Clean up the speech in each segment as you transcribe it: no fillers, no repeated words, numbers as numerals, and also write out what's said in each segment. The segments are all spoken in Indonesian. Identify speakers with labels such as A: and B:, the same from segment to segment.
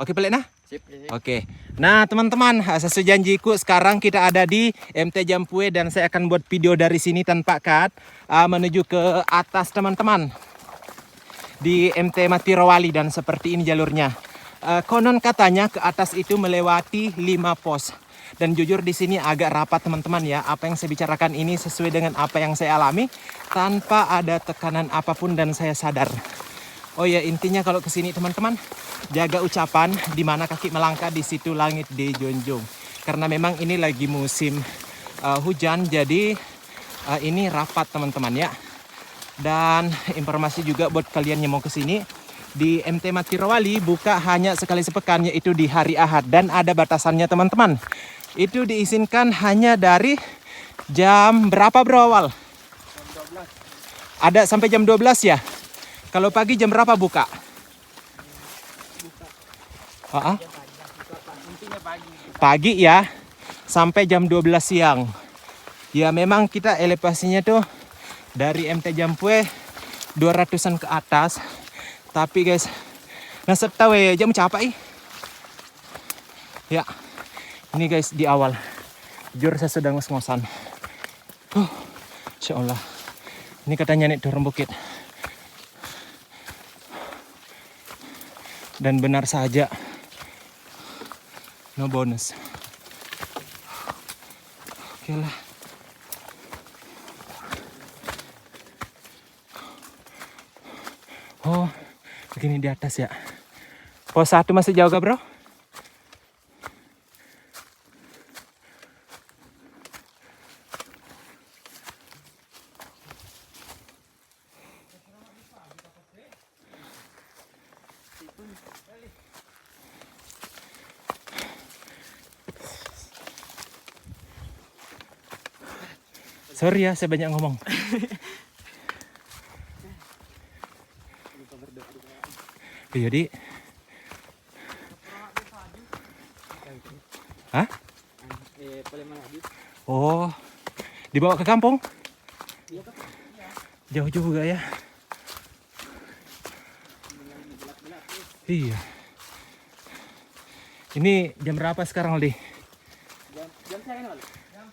A: Oke pelik nah?
B: Sip.
A: Oke. Nah teman-teman, sesuai janjiku sekarang kita ada di MT Jampue dan saya akan buat video dari sini tanpa cut menuju ke atas teman-teman di MT Matirawali dan seperti ini jalurnya. Konon katanya ke atas itu melewati 5 pos. Dan jujur di sini agak rapat teman-teman ya. Apa yang saya bicarakan ini sesuai dengan apa yang saya alami tanpa ada tekanan apapun dan saya sadar. Oh ya, intinya kalau kesini teman-teman, jaga ucapan di mana kaki melangkah di situ langit dijunjung. Karena memang ini lagi musim hujan, jadi ini rapat teman-teman ya. Dan informasi juga buat kalian yang mau kesini, di MT Matirawali buka hanya sekali sepekan, yaitu di hari Ahad. Dan ada batasannya teman-teman. Itu diizinkan hanya dari jam berapa bro awal?
B: Jam 12.
A: Ada sampai jam 12 ya? Kalau pagi jam berapa buka?
B: Buka. Intinya pagi.
A: Pagi ya, sampai jam 12 siang. Ya memang kita elevasinya tuh dari MT Jampue 200-an ke atas. Tapi guys, nasib tahu ya jam capek. Ya, ini guys di awal. Jujur saya sedang ngos-ngosan. Insya Allah. Ini katanya naik turun bukit. Dan benar saja, no bonus. Oke lah. Oh, begini di atas ya. Pos 1 masih jauh gak bro? Sorry ya, saya banyak ngomong. Jadi, hah? Oh, dibawa ke kampung? Jauh juga ya. Iya. Ini jam berapa sekarang, Aldi?
B: Jam saya ini, jam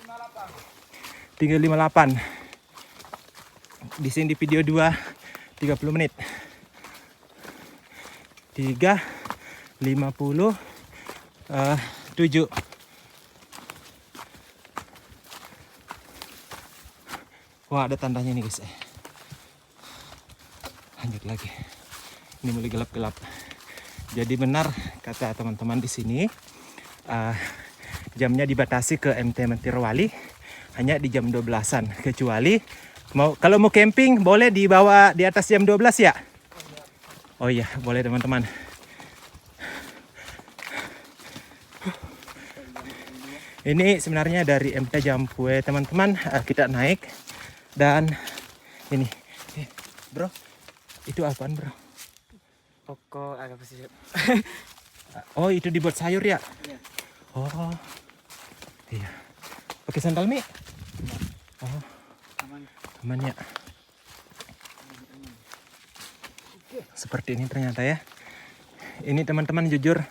B: 3.58.
A: 3.58. Di sini di video 2 30 menit. 3.57. Wah, ada tandanya nih guys. Lanjut lagi. Ini mulai gelap-gelap. Jadi benar kata teman-teman di sini, jamnya dibatasi ke MT Matirawali hanya di jam 12-an. Kecuali kalau mau camping boleh dibawa di atas jam 12 ya? Oh iya, boleh teman-teman. Ini sebenarnya dari MT Jampue teman-teman, kita naik dan ini, bro, itu apaan bro?
B: Pokok agak pesisir.
A: Oh itu dibuat sayur ya?
B: Iya.
A: Oh iya. Pakai sandal Mi? Oh aman ya. Seperti ini ternyata ya. Ini teman-teman jujur,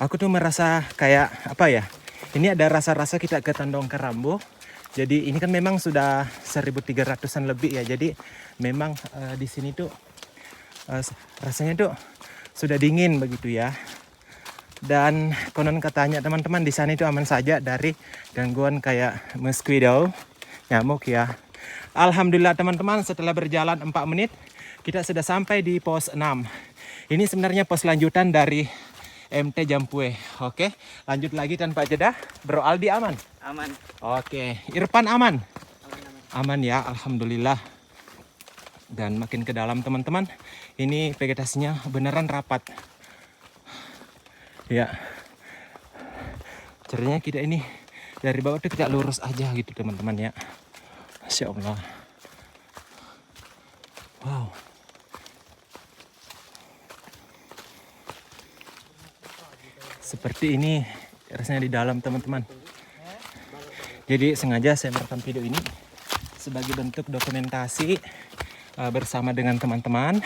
A: aku tuh merasa kayak apa ya? Ini ada rasa-rasa kita ke Tandong Karambo. Jadi ini kan memang sudah 1.300-an lebih ya. Jadi memang di sini tuh rasanya tuh sudah dingin begitu ya. Dan konon katanya teman-teman di sana itu aman saja dari gangguan kayak mosquito, nyamuk ya. Alhamdulillah teman-teman, setelah berjalan 4 menit kita sudah sampai di pos 6. Ini sebenarnya pos lanjutan dari MT Jampue. Oke, lanjut lagi tanpa jeda. Bro Aldi aman?
B: Aman.
A: Oke, Irfan aman?
B: Aman.
A: Aman ya, alhamdulillah. Dan makin ke dalam teman-teman, ini vegetasinya beneran rapat. Ya, caranya kita ini dari bawah tuh kita lurus aja gitu teman-teman ya. Masya Allah. Wow. Seperti ini rasanya di dalam teman-teman. Jadi sengaja saya merekam video ini sebagai bentuk dokumentasi bersama dengan teman-teman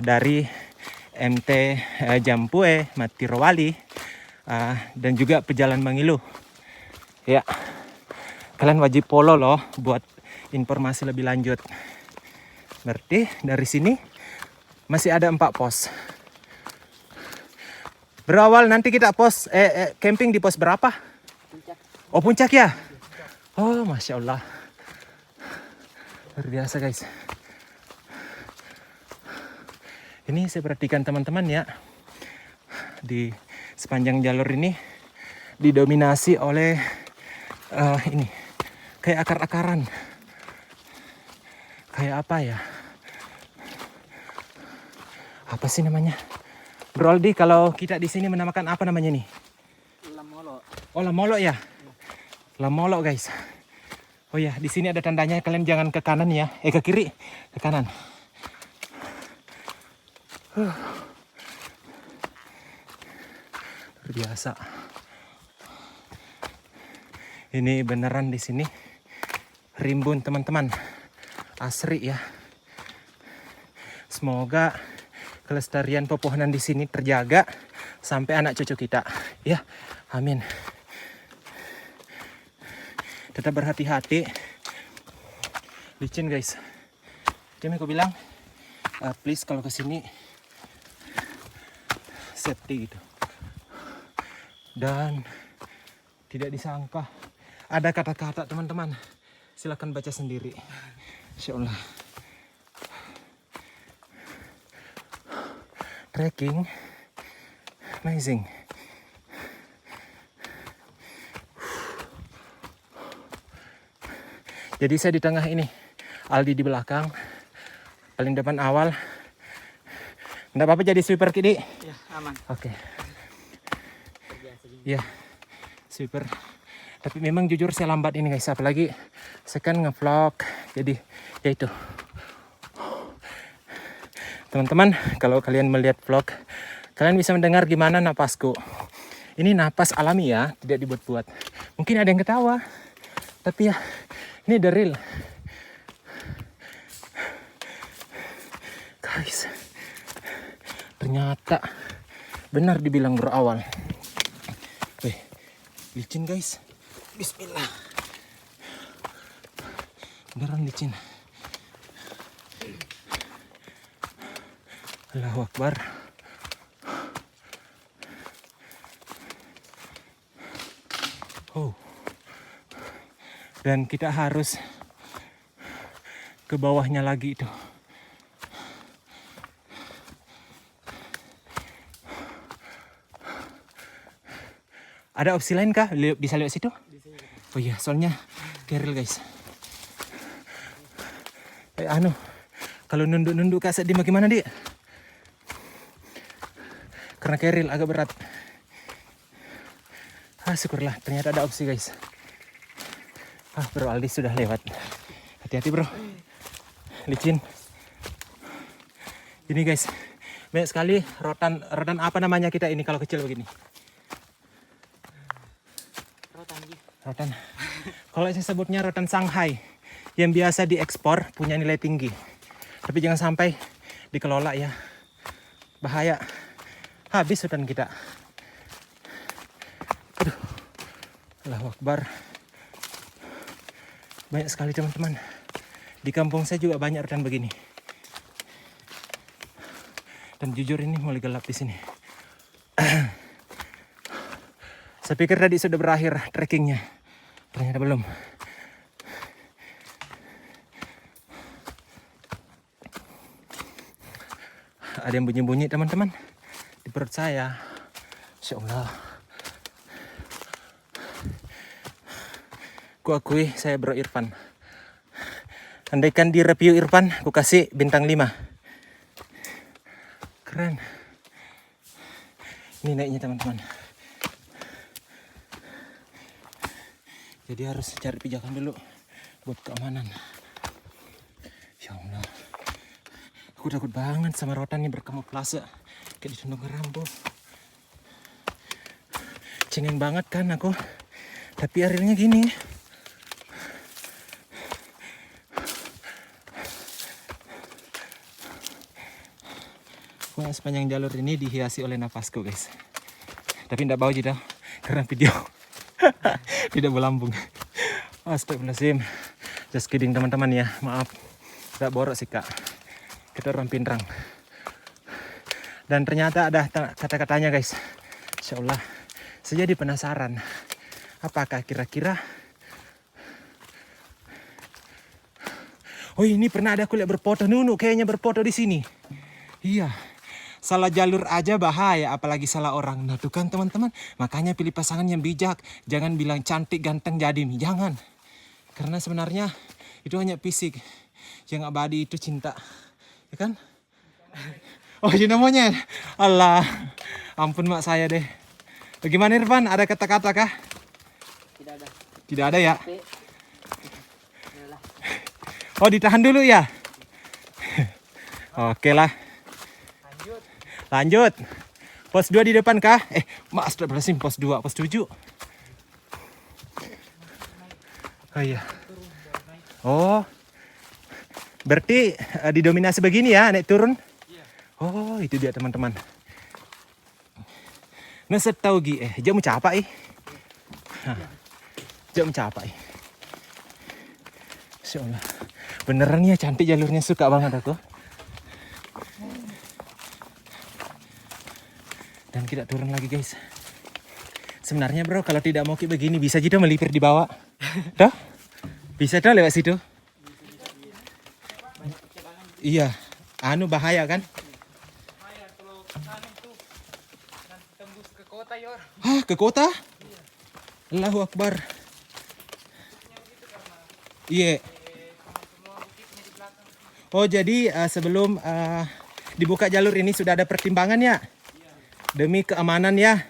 A: dari MT Jampue, Matirowali, dan juga Pejalan Mangilu. Ya, kalian wajib follow loh buat informasi lebih lanjut. Berarti dari sini masih ada 4 pos. Berawal nanti kita camping di pos berapa?
B: Puncak.
A: Oh, puncak ya? Oh, Masya Allah. Luar biasa guys. Ini saya perhatikan teman-teman ya. Di sepanjang jalur ini didominasi oleh ini kayak akar-akaran. Kayak apa ya? Apa sih namanya? Bro Aldi, kalau kita di sini menamakan apa namanya nih?
B: Lamolo.
A: Oh, lamolo ya? Lamolo guys. Oh ya, di sini ada tandanya, kalian jangan ke kanan ya. Ke kiri, ke kanan. Luar biasa. Ini beneran di sini rimbun teman-teman. Asri ya. Semoga kelestarian pepohonan di sini terjaga sampai anak cucu kita. Ya, amin. Tetap berhati-hati. Licin guys. Jadi aku bilang, please kalau kesini safety gitu. Dan tidak disangka ada kata-kata teman-teman. Silakan baca sendiri. Insya Allah. Trekking amazing. Jadi saya di tengah ini, Aldi di belakang, paling depan awal. Nggak apa-apa jadi sweeper kidi?
B: Ya, aman.
A: Oke.
B: Biasa juga.
A: Ya, sweeper. Tapi memang jujur saya lambat ini guys, apalagi saya kan ngevlog. Jadi ya itu. Teman-teman, kalau kalian melihat vlog, kalian bisa mendengar gimana napasku. Ini napas alami ya, tidak dibuat-buat. Mungkin ada yang ketawa, tapi ya ini the real. Guys, ternyata benar dibilang berawal. Wih, licin guys. Bismillah. Beneran licin. Allahu Akbar. Oh. Dan kita harus ke bawahnya lagi itu. Ada opsi lain kah? Bisa lewat situ? Oh iya, soalnya keril guys. Kalau nunduk-nunduk Kak Sedi gimana Dik? Karena keril agak berat. Syukurlah ternyata ada opsi guys. Bro Aldi sudah lewat. Hati-hati bro. Licin. Ini guys, banyak sekali rotan apa namanya kita ini kalau kecil begini. Rotan. Kalau saya sebutnya rotan Shanghai yang biasa diekspor, punya nilai tinggi. Tapi jangan sampai dikelola ya. Bahaya. Habis hutan kita. Aduh. Allahu Akbar. Banyak sekali teman-teman. Di kampung saya juga banyak rotan begini. Dan jujur ini mulai gelap di sini. Saya pikir tadi sudah berakhir trekkingnya. Ternyata belum. Ada yang bunyi-bunyi teman-teman di perut saya. Insya Allah. Ku akui saya Bro Irfan. Andaikan di review Irfan, ku kasih bintang 5. Keren. Ini naiknya teman-teman. Jadi harus cari pijakan dulu buat keamanan. Ya Allah. Aku takut banget sama rotan ini berkamuflase kayak di Tundung Rambo. Cengeng banget kan aku. Tapi arealnya gini. Aku sepanjang jalur ini dihiasi oleh napasku guys. Tapi tidak bau juga karena video tidak melambung. Astagfirullahaladzim. Just kidding teman-teman ya, maaf. Tidak borok sih kak. Kita orang pinrang. Dan ternyata ada kata-katanya guys. Insya Allah. Saya jadi penasaran. Apakah kira-kira... Oh ini pernah ada aku lihat berfoto. Nunu kayaknya berfoto di sini. Iya. Salah jalur aja bahaya, apalagi salah orang. Nah tuh kan teman-teman. Makanya pilih pasangan yang bijak. Jangan bilang cantik, ganteng, jadi nih. Jangan. Karena sebenarnya itu hanya fisik. Yang abadi itu cinta. Ya kan? Oh cinta monyet. Allah. Ampun mak saya deh. Bagaimana Irfan? Ada kata-kata kah?
B: Tidak ada.
A: Tidak ada ya?
B: Tapi, yalah.
A: Oh ditahan dulu ya? Oke lah. Lanjut. Pos 2 di depan kah? Mas, pos 2, pos 7. Oh iya. Oh. Berarti didominasi begini ya, naik turun? Oh, itu dia teman-teman. Nah, setahu jam capai. Jam capai. Insyaallah. Beneran ya cantik jalurnya, suka banget aku. Dan tidak turun lagi guys. Sebenarnya bro kalau tidak mau kayak begini bisa juga melipir di bawah. Dah? Bisa dah lewat situ. Iya. Anu bahaya kan?
B: Bahaya kalau kesana itu nanti tembus ke kota Yor.
A: Hah, ke kota? Allahu Akbar. Iya. Oh jadi sebelum dibuka jalur ini sudah ada pertimbangan ya? Demi keamanan ya?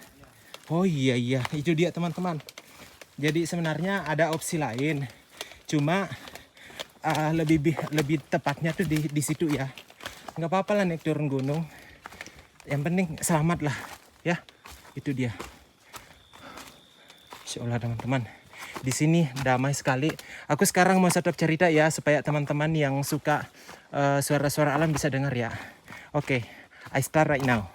A: Oh iya, itu dia teman-teman. Jadi sebenarnya ada opsi lain. Cuma lebih tepatnya tuh di situ ya. Nggak apa-apa lah naik turun gunung. Yang penting selamat lah ya. Itu dia. Insya Allah teman-teman. Di sini damai sekali. Aku sekarang mau stop cerita ya supaya teman-teman yang suka suara-suara alam bisa dengar ya. Oke, I start right now.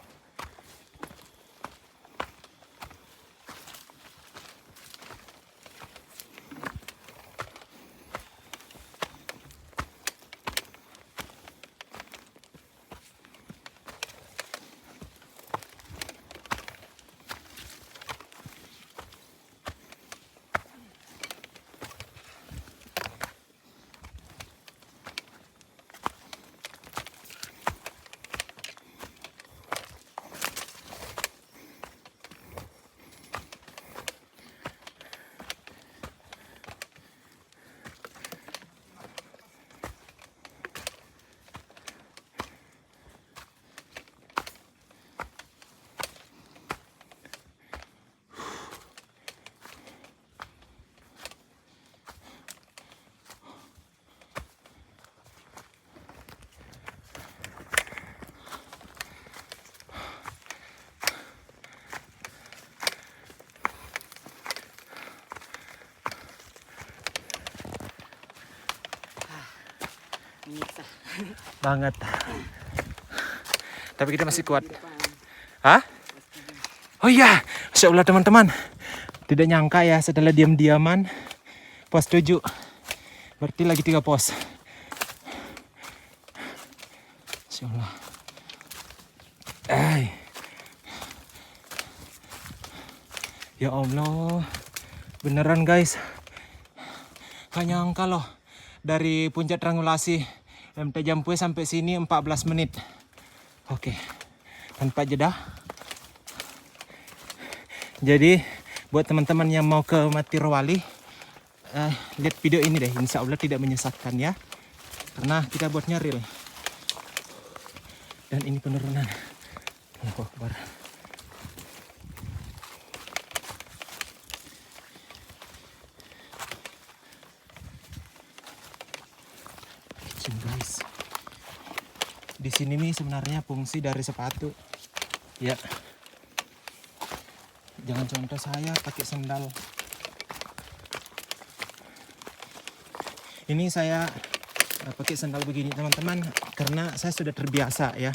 B: Menyiksa.
A: Banget. Tapi kita masih kuat. Hah? Oh iya, Masya Allah teman-teman. Tidak nyangka ya setelah diam-diaman pos 7. Berarti lagi 3 pos. Masya Allah. Ya Allah. Beneran guys. Gak nyangka loh. Dari puncak triangulasi MT Jampue sampai sini 14 menit. Oke. Tanpa jeda. Jadi buat teman-teman yang mau ke Matirowali, lihat video ini deh. Insya Allah tidak menyesatkan ya. Karena kita buatnya real. Dan ini penurunan. Allahu Akbar. Guys, di sini nih sebenarnya fungsi dari sepatu ya. Jangan contoh saya pakai sandal. Ini saya pakai sandal begini teman-teman karena saya sudah terbiasa ya.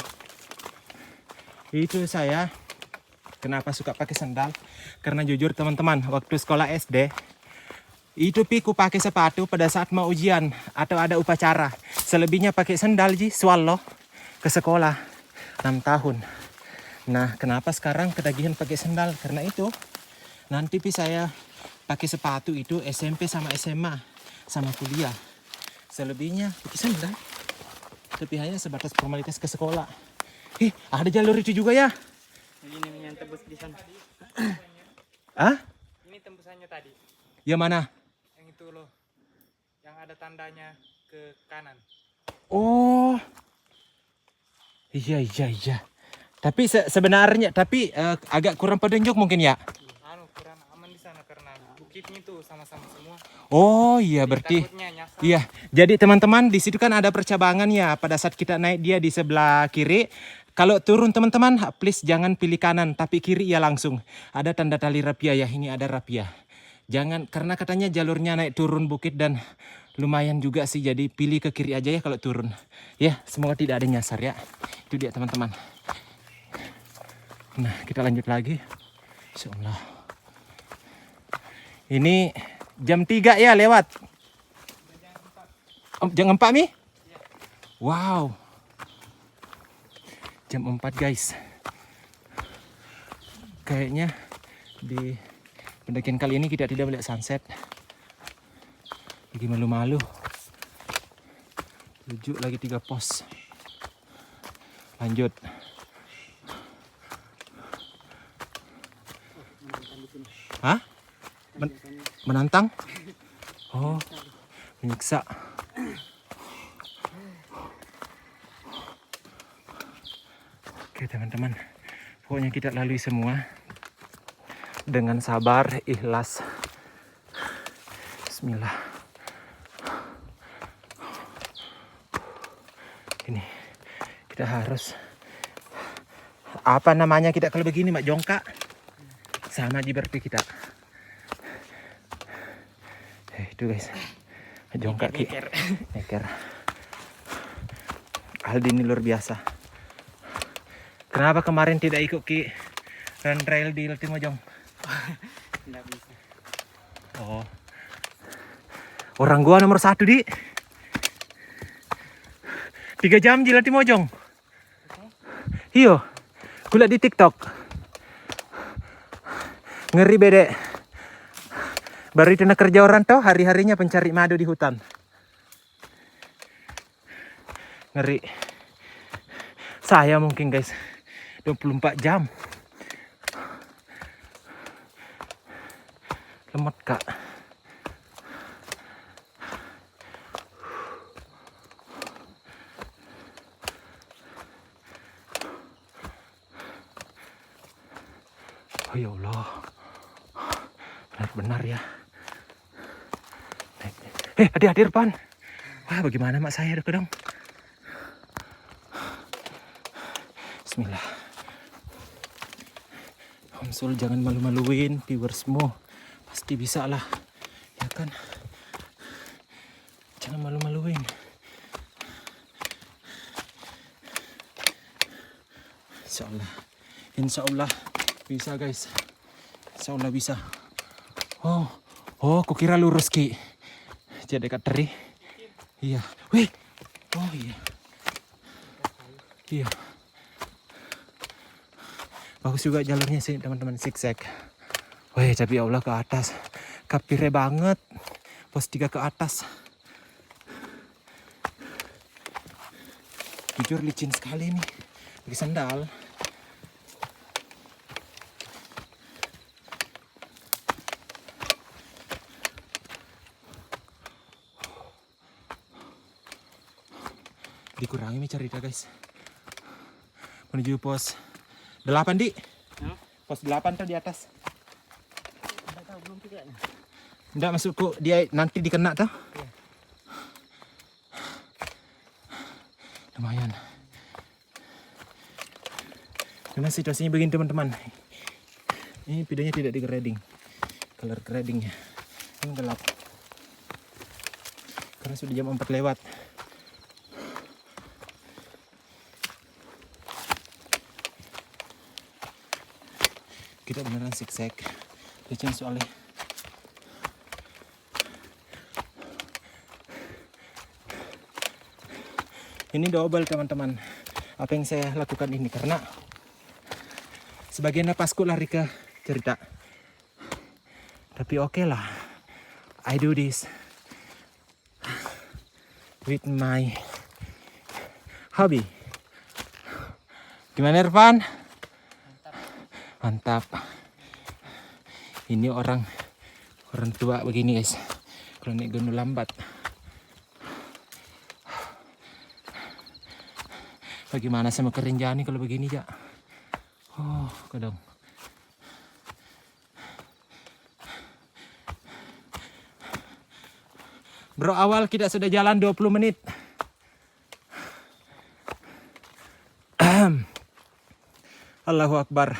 A: Itu saya kenapa suka pakai sandal? Karena jujur teman-teman, waktu sekolah SD itu piku pakai sepatu pada saat mau ujian atau ada upacara. Selebihnya pakai sandal ji, swallow ke sekolah 6 tahun. Nah, kenapa sekarang ketagihan pakai sandal? Karena itu nanti saya pakai sepatu itu SMP sama SMA sama kuliah. Selebihnya pakai sandal. Tapi hanya sebatas formalitas ke sekolah. Ada jalur itu juga ya?
B: Ini yang tembus di sana.
A: Ah?
B: Ini tembusannya tadi.
A: Yang mana?
B: Yang itu loh. Yang ada tandanya ke kanan.
A: Oh. Iya. Tapi sebenarnya agak kurang petunjuk mungkin ya.
B: Kurang aman di sana karena bukitnya tuh sama-sama semua.
A: Oh iya berarti.
B: Takutnya nyasar.
A: Iya. Jadi teman-teman di situ kan ada percabangan ya. Pada saat kita naik dia di sebelah kiri. Kalau turun teman-teman, please jangan pilih kanan, tapi kiri ya langsung. Ada tanda tali rapia ya, ini ada rapia. Jangan, karena katanya jalurnya naik turun bukit dan lumayan juga sih. Jadi pilih ke kiri aja ya kalau turun. Ya, semoga tidak ada nyasar ya. Itu dia teman-teman. Nah, kita lanjut lagi. Insyaallah. Ini jam 3 ya lewat. Jam 4 Mi? Wow. Jam 4 guys. Kayaknya di pendakian kali ini kita tidak melihat sunset. Lagi malu-malu. 7 lagi 3 pos. Lanjut. Hah? Menantang? Oh, menyiksa. Oke teman-teman, pokoknya kita lalui semua dengan sabar, ikhlas. Bismillah. Ini kita harus apa namanya kita kalau begini mak jongkak sama aja berarti kita. Itu guys, jongkak ki, neker. Aldi ini luar biasa. Kenapa kemarin tidak ikut ki run trail di Latimojong?
B: Tidak bisa.
A: Oh, orang gua nomor 1 di 3 jam di Latimojong. Iyo, gula di TikTok. Ngeri bede. Baru itu nak kerja orang tau hari-harinya pencari madu di hutan. Ngeri. Saya mungkin guys 24 jam. Lemot kak. Oh ya Allah. Benar-benar ya. Hati-hati depan. Wah bagaimana mak saya dong. Bismillah. Konsul jangan malu-maluin viewersmu. Pasti bisa lah. Ya kan? Jangan malu-maluin. Insya Allah bisa guys. Insya Allah bisa. Oh, kukira lurus ki. Jadi dekat teri. Iya. Wih. Oh iya. Iya. Bagus juga jalurnya sih teman-teman, zigzag. Wih, tapi ya Allah ke atas. Kapire banget. Pos 3 ke atas. Jujur licin sekali nih. Pakai sandal. Dikurangi nih cerita guys. Menuju pos 8 di. Pos 8 tuh di atas.
B: Tidak tahu belum tidaknya.
A: Enggak masukku dia nanti dikena tuh.
B: Iya.
A: Lumayan. Karena situasinya begini teman-teman. Ini videonya tidak di grading. Color gradingnya. Ini gelap. Karena sudah jam 4 lewat. Kita beneran zigzag. Licin soalnya. Ini double teman-teman. Apa yang saya lakukan ini karena sebagian napasku lari ke cerita. Tapi oke lah. I do this with my hobby. Gimana Irfan? Mantap. Ini orang tua begini guys. Kalau naik gunung lambat. Bagaimana sama kerinjani kalau begini ya? Oh, kadang. Bro, awal kita sudah jalan 20 menit. Allahu Akbar.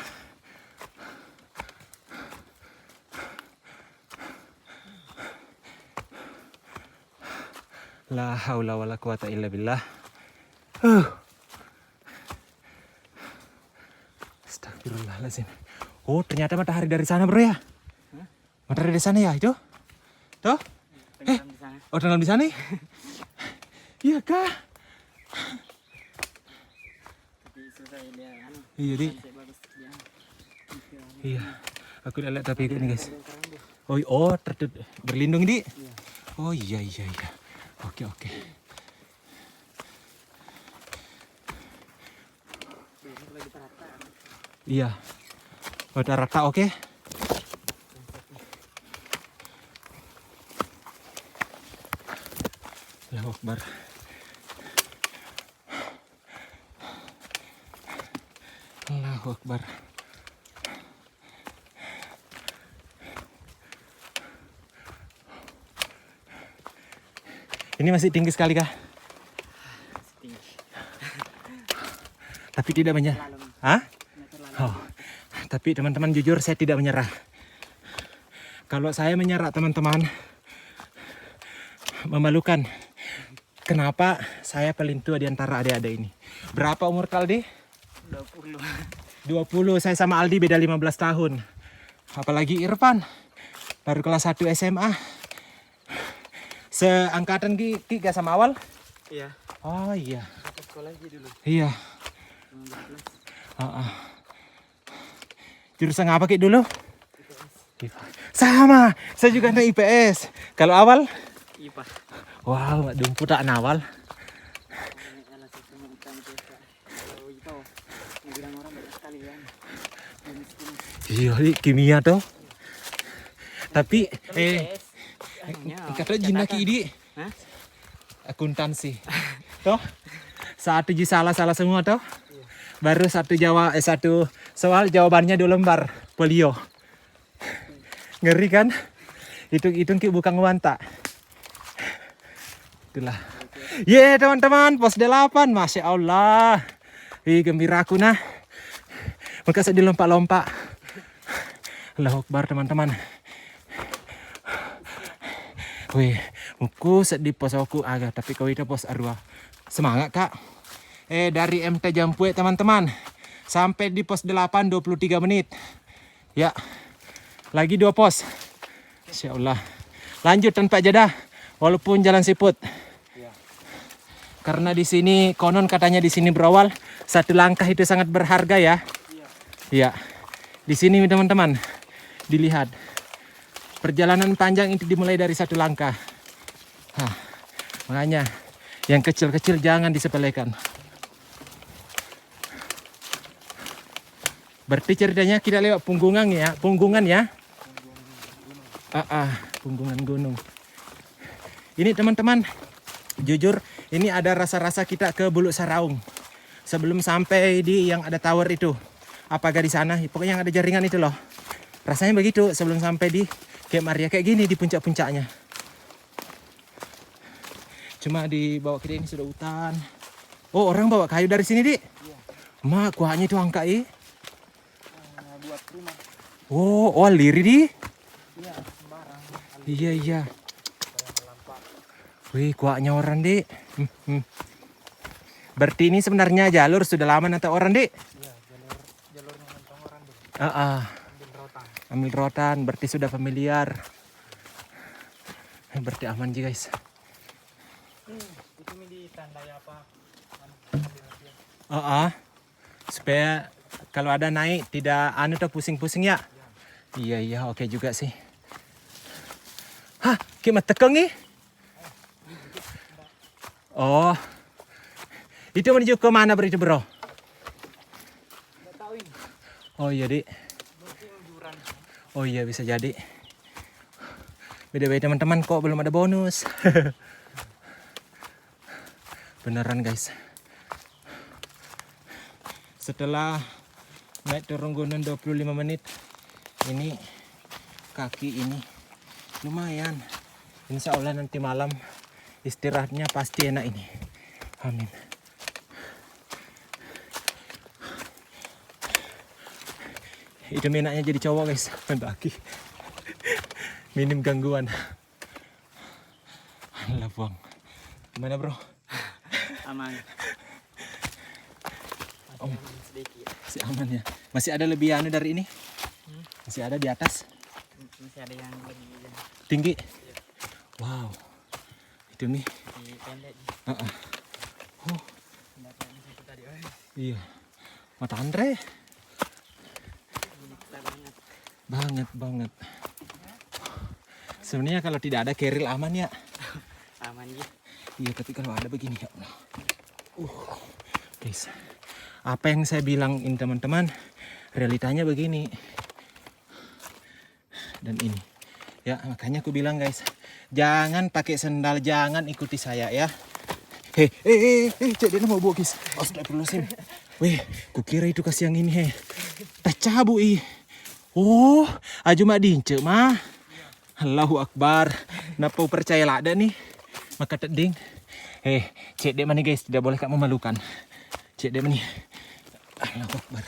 A: La haula wala quwata illa billah. Astagfirullahaladzim. Oh, ternyata matahari dari sana, bro ya? Matahari dari sana ya, itu? Tuh? Oh, tenggelam di sana? Iya kah? Iya, Di. Iya. Aku udah lihat tapi ikut nih, guys. Oh, berlindung, Di. Oh, iya. Oke. Iya. Udah rata, oke. Allahu Akbar. Allahu Akbar. Ini masih tinggi sekali kah?
B: Tinggi.
A: Tapi tidak menyerah. Hah? Oh. Tapi teman-teman jujur saya tidak menyerah. Kalau saya menyerah teman-teman, memalukan. Kenapa saya paling tua di antara adik-adik ini? Berapa umur Kaldi?
B: 20.
A: 20, saya sama Aldi beda 15 tahun. Apalagi Irfan, baru kelas 1 SMA. Seangkatan Ki gak sama awal?
B: Iya.
A: Oh iya.
B: Satu sekolah aja dulu.
A: Iya. Jurusan apa Ki dulu? IPS. Sama, saya juga anak IPS. Kalau awal?
B: IPA.
A: Wow, Mak Dumpu tak nawal. Iya, kimia tuh. Tapi kata jinaki ini akuntansi. Toh? Satu ji salah semua toh? Baru satu soal jawabannya 2 lembar polio. Ngeri kan? Hitung Ki bukan ngewantak. Itulah. Teman-teman, pos 8, Masya Allah. Gembira aku nah. Maka saya dilompat-lompat. Allahu Akbar teman-teman. Muku sedih pos aku agak, tapi kau itu pos arwah. Semangat kak. Dari MT Jampue teman-teman. Sampai di pos 8 23 menit. Ya. Lagi 2 pos. Masya Allah. Lanjut tanpa jeda. Walaupun jalan siput. Karena di sini konon katanya di sini berawal 1 langkah itu sangat berharga ya. Iya. Di sini teman-teman dilihat perjalanan panjang itu dimulai dari 1 langkah. Makanya yang kecil-kecil jangan disepelekan. Berarti ceritanya kita lewat punggungan ya. Punggungan gunung. Ini teman-teman, jujur ini ada rasa-rasa kita ke Buluk Saraung. Sebelum sampai di yang ada tower itu. Apakah di sana? Pokoknya yang ada jaringan itu loh. Rasanya begitu sebelum sampai di Camp Maria kayak gini di puncak-puncaknya. Cuma di bawah kita ini sudah hutan. Oh, orang bawa kayu dari sini, Di? Iya. Mak, kuahnya itu angka
B: Buat rumah.
A: Oh, liri, Di?
B: Iya, sembarang.
A: Iya. Wih, kuahnya orang, Di. Berarti ini sebenarnya jalur sudah lama atau orang, Di?
B: Iya, jalurnya mentong orang dulu.
A: Ambil Ambil rotan, berarti sudah familiar. Berarti aman sih guys.
B: Itu di tandai apa?
A: Supaya kalau ada naik tidak anu tuh pusing-pusing ya. Iya oke juga sih. Hah, gimana tekeng nih? Oh, itu menuju ke mana bro itu bro?
B: Nggak tahu ini.
A: Oh iya di.
B: Mungkin jurang.
A: Oh iya bisa jadi. Beda-beda teman-teman kok belum ada bonus. Beneran guys. Setelah naik turun gunung 25 menit, ini kaki ini lumayan. Insya Allah nanti malam istirahatnya pasti enak ini. Amin. Itu minatnya jadi cowok guys, mendaki. Minim gangguan. Alah buang. Gimana bro?
B: Aman.
A: Om.
B: Sedikit.
A: Masih aman ya. Masih ada lebih anu dari ini? Masih ada di atas?
B: Masih ada yang lebih
A: Tinggi? Wow. Itu nih.
B: di pendek.
A: Oh,
B: Pendapat di situ tadi.
A: iya. Mata Andre.
B: Ini kita banget.
A: Banget. Sebenarnya kalau tidak ada keril aman ya.
B: Aman gitu.
A: Iya, tapi kalau ada begini ya Allah. Guys. Apa yang saya bilang ini teman-teman, realitanya begini. Dan ini. Ya, makanya aku bilang guys, jangan pakai sendal, jangan ikuti saya ya. Cek dia mau bawa guys. Astagfirullahaladzim. Weh, kukira itu kasih yang ini tak cabu ih. Oh, aju mak dince mah. Allahu Akbar. Napa percaya lah ada nih. Maka teding. Cek dia mana guys, tidak boleh kamu memalukan. Cek dia mana. Allahu Akbar.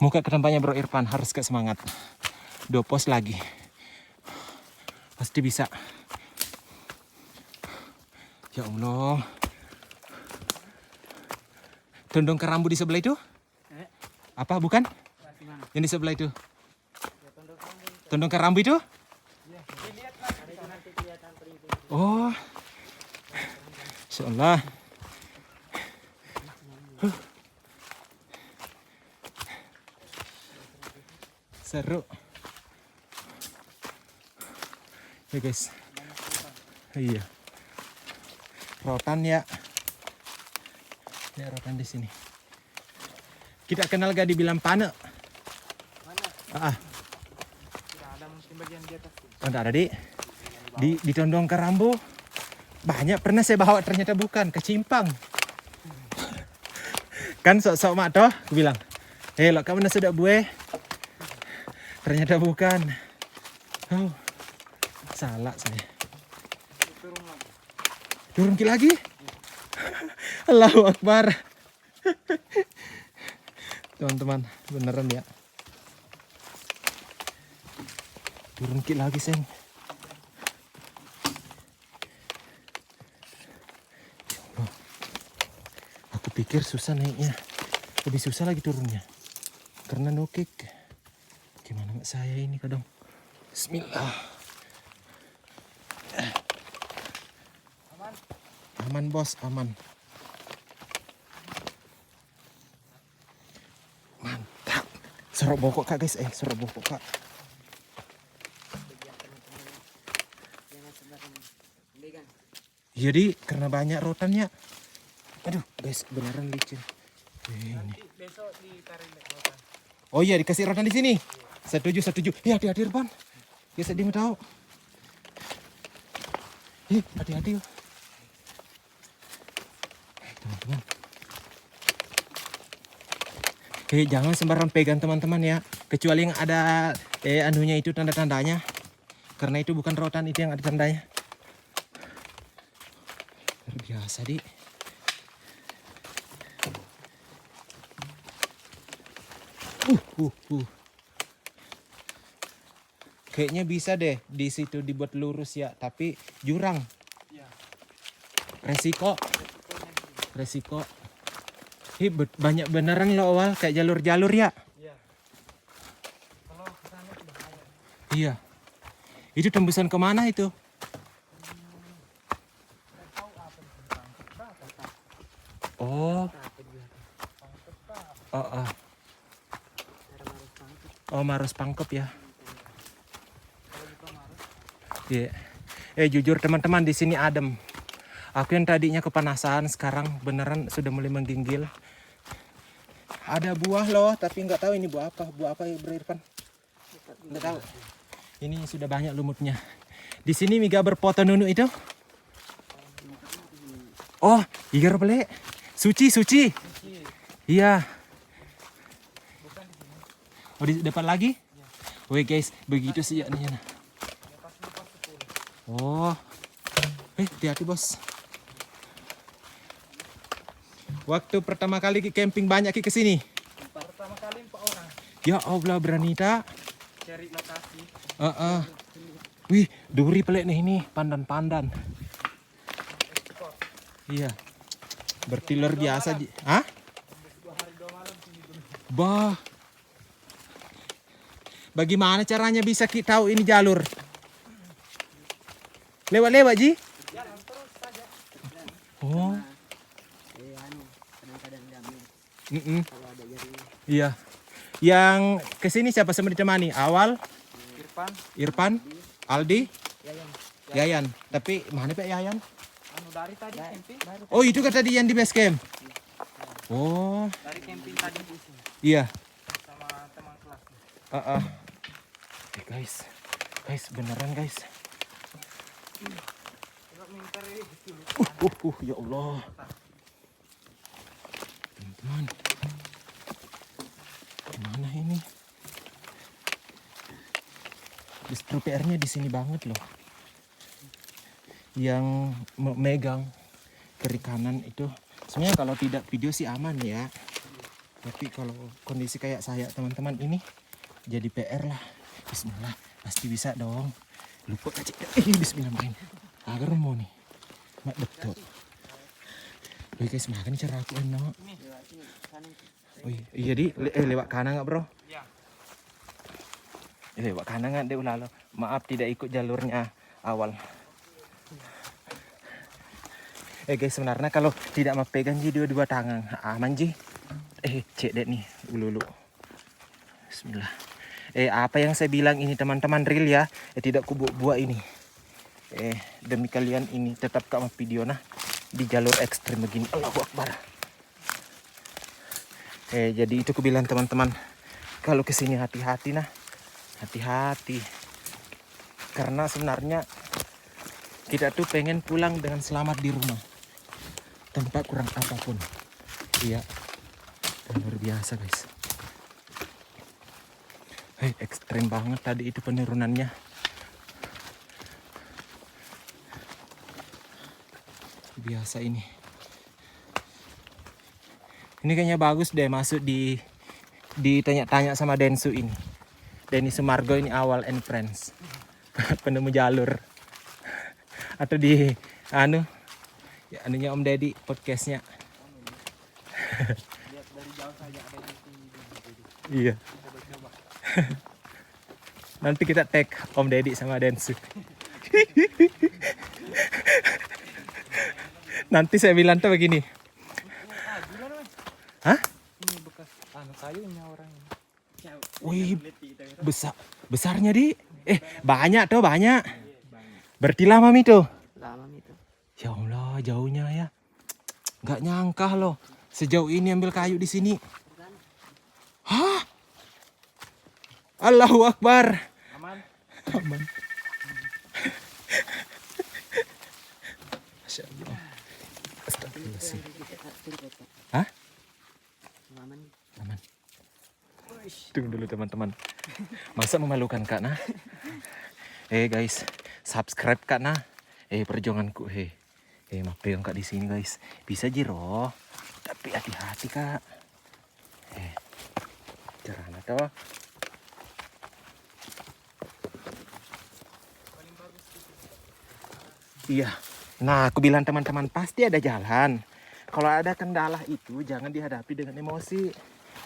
A: Muka ke tempatnya Bro Irfan, harus ke semangat. 2 pos lagi. Pasti bisa. Ya Allah. Tondong kerambu di sebelah itu? Apa bukan?
B: Gimana?
A: Yang di sebelah itu?
B: Ya,
A: Tondong kerambu itu?
B: dilihat lah. Ada itu nanti kelihatan perinting.
A: Oh. Insyaallah. Seru. Ya guys. Iya. Rotan ya. Ya rotan di sini. Kita kenal gak dibilang pane?
B: Mana? Tidak ada mungkin bagian di atas.
A: Oh, enggak ada di Tondong Kerambu. Banyak pernah saya bawa ternyata bukan, kecimpang. Kan sok-sok mak toh, aku bilang. Lo kamu sudah bueh. Ternyata bukan. Oh. Salah saya.
B: Turun lagi.
A: Turun lagi? Allahu Akbar. Teman-teman, beneran ya. Turun lagi, Seng. Oh. Aku pikir susah naiknya. Lebih susah lagi turunnya. Karena no kick. Gimana mak saya ini kadang. Bismillah.
B: Aman.
A: Aman bos, aman. Mantap. Serok bokok kak guys, serok bokok kak. Jadi karena banyak rotannya. Aduh guys, beneran licin. Ini.
B: Besok ditarik rotan.
A: Oh iya dikasih rotan di sini. Setuju. Ya hati-hati Irfan. Ya sedih mau tahu. Hati-hati. Teman-teman. Jangan sembarang pegang teman-teman ya. Kecuali yang ada anunya itu tanda-tandanya. Karena itu bukan rotan, itu yang ada tandanya. Luar biasa di. Kayaknya bisa deh di situ dibuat lurus ya, tapi jurang.
B: Ya.
A: Resiko. Banyak beneran loh awal kayak jalur-jalur ya.
B: Iya.
A: Iya. Itu tembusan kemana itu? Oh. Oh, oh. Oh, Maros Pangkep ya. Iya. Jujur teman-teman, di sini adem. Aku yang tadinya kepanasan, sekarang beneran sudah mulai menggigil. Ada buah loh, tapi nggak tahu ini buah apa. Buah apa ya, Bro Irfan? Nggak tahu. Ini sudah banyak lumutnya. Di sini Miga berfoto nunu itu. Oh, igar pelek. Suci. Iya. Oh, di depan lagi? Woi guys, begitu sih ya. Oh. Hati-hati bos. Waktu pertama kali ke camping banyak ke sini.
B: Pertama kali 4 orang.
A: Ya Allah, berani tak?
B: Cari lokasi.
A: Wih, duri pelek nih ini, pandan-pandan. Iya. Berarti luar biasa. Hah?
B: 2 hari 2 malam sini dulu.
A: Bah. Bagaimana caranya bisa kita tahu ini jalur? Lewat-lewat, Ji?
B: Jalan terus saja.
A: Oh.
B: Kadang-kadang diambil. Kalau ada jaring.
A: Iya. Yang kesini siapa sama ditemani? Awal? Irfan? Aldi? Yayan. Tapi mana Pak Yayan?
B: Anu dari tadi camping.
A: Oh, itu kan tadi yang di base camp. Oh.
B: Dari camping tadi di sini
A: Iya.
B: sama teman kelas.
A: Guys, beneran guys.
B: Coba minta dulu.
A: Ya Allah. Teman-teman. Mana ini? Justru PR-nya di sini banget loh. Yang megang perikanan itu. Sebenarnya kalau tidak video sih aman ya. Tapi kalau kondisi kayak saya teman-teman ini jadi PR lah. Bismillah, pasti bisa dong. Lupa aja. Bismillahirrahmanirrahim. Agar mau nih. Mak betul. Wih guys, makan cara aku enak. Wih, iya di lewat kanan nggak bro?
B: Iya.
A: Lewat kanan nggak deh ulalo. Maaf tidak ikut jalurnya awal. Guys, sebenarnya kalau tidak mau pegang ji dua tangan aman ji. Cek deh nih ulu. Bismillah. Apa yang saya bilang ini teman-teman real ya. Tidak kubu-buat ini. Demi kalian ini tetap kamu video nah di jalur ekstrim begini. Allahu Akbar. Jadi itu ku bilang teman-teman, kalau kesini hati-hati nah. Hati-hati. Karena sebenarnya kita tuh pengen pulang dengan selamat di rumah. Tanpa kurang apapun. Iya. Luar biasa guys. Ekstrem banget tadi itu penurunannya. Biasa ini. Ini kayaknya bagus deh masuk di tanya-tanya sama Densu ini. Denny Sumargo ini awal and friends. Penemu jalur. Atau di anunya Om Deddy podcastnya.
B: Lihat dari jauh saja ada di sini.
A: Iya. Nanti kita tag Om Deddy sama Densu. Nanti saya bilang tuh begini. Hah?
B: Ini bekas kayunya orang ini.
A: Wih, besarnya di. Banyak tuh banyak. Berarti lama itu.
B: Lama itu.
A: Ya Allah, jauhnya ya. Nggak nyangka loh. Sejauh ini ambil kayu di sini. Hah? Allahu Akbar.
B: Aman.
A: Masya Allah. Astagfirullahaladzim. Hah? Aman. Tunggu dulu teman-teman. Masa memalukan Kak Nah? Guys, subscribe Kak Nah. Perjuanganku maaf pegang Kak di sini guys. Bisa jiro. Tapi hati-hati Kak. Cerana toh. Iya. Nah, aku bilang teman-teman pasti ada jalan. Kalau ada kendala itu jangan dihadapi dengan emosi.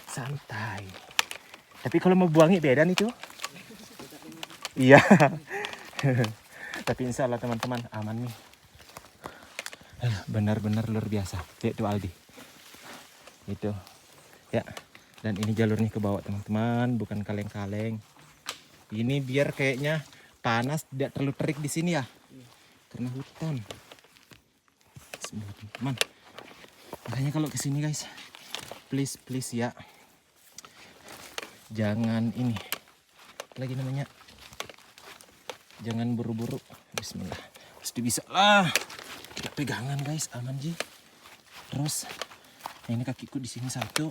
A: Santai. Tapi kalau mau buangi beda nih tuh. Iya. Tapi insya Allah teman-teman aman nih. Benar-benar luar biasa. Lihat tuh Aldi. Itu. Ya. Dan ini jalurnya ke bawah teman-teman, bukan kaleng-kaleng. Ini biar kayaknya panas, tidak terlalu terik di sini ya. Karena hutan. Semua teman-teman. Makanya kalau ke sini guys, please ya. Jangan ini. Lagi namanya. Jangan buru-buru. Bismillah. Pasti bisa lah. Tidak pegangan guys, aman Ji. Terus ini kakiku di sini satu,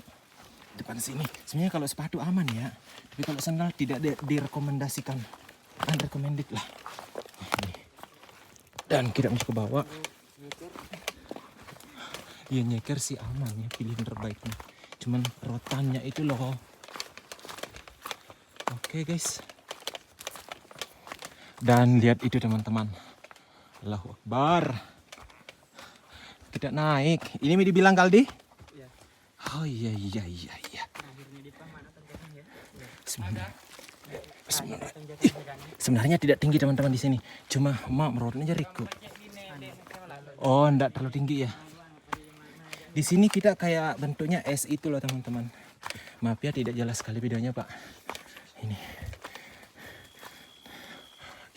A: depan sini. Sebenarnya kalau sepatu aman ya, tapi kalau sandal tidak direkomendasikan. Unrecommended lah. Ini. Dan kita masuk ke bawah. Ya nyeker sih aman ya, pilihan terbaiknya. Cuman rotannya itu loh. Oke guys. Dan lihat itu teman-teman. Allahu Akbar. Kita naik. Ini mau dibilang Kaldi?
B: Iya.
A: Oh iya.
B: Akhirnya di mana tanjakannya?
A: Bismillah. Bismillah. Sebenarnya tidak tinggi teman-teman di sini. Cuma mak merotnya aja Riku. Oh, enggak terlalu tinggi ya. Di sini kita kayak bentuknya es itu loh teman-teman. Maaf ya tidak jelas sekali videonya Pak. Ini.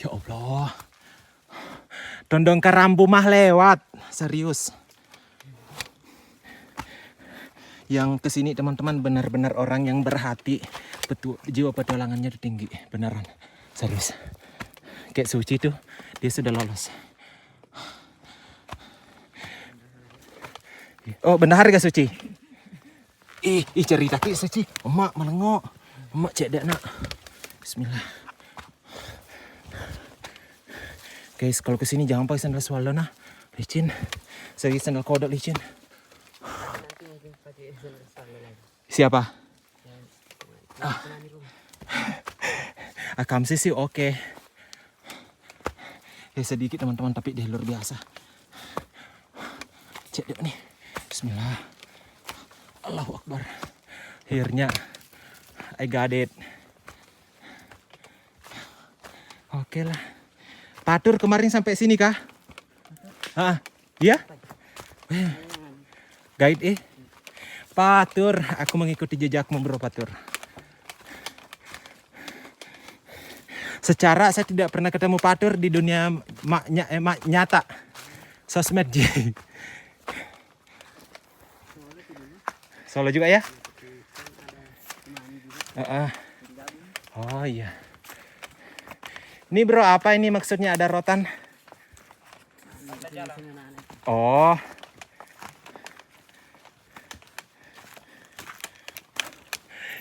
A: Ya Allah. Tondong Karambu mah lewat. Serius. Yang kesini teman-teman benar-benar orang yang berhati. Jiwa petualangannya itu tinggi. Beneran. Serius. Kayak Suci tuh. Dia sudah lolos. Oh benar gak Suci? Ih cerita ki Suci. Emak melengok. Emak cek dak nak. Bismillah. Guys kalau kesini jangan pakai sandal swallow nah. Licin. Saya sandal kodok licin. Siapa? Akam sih oke. Ya sedikit teman-teman tapi dia luar biasa. Cek dek nih. Bismillah. Allahu Akbar. Akhirnya I got it. Oke lah. Patur kemarin sampai sini kah? Ah, iya? Guide Patur, aku mengikuti jejakmu bro Patur. Secara saya tidak pernah ketemu Patur di dunia nyata. Sosmed Ji. Solo juga ya? Oh iya. Ini bro apa ini maksudnya ada rotan? Oh.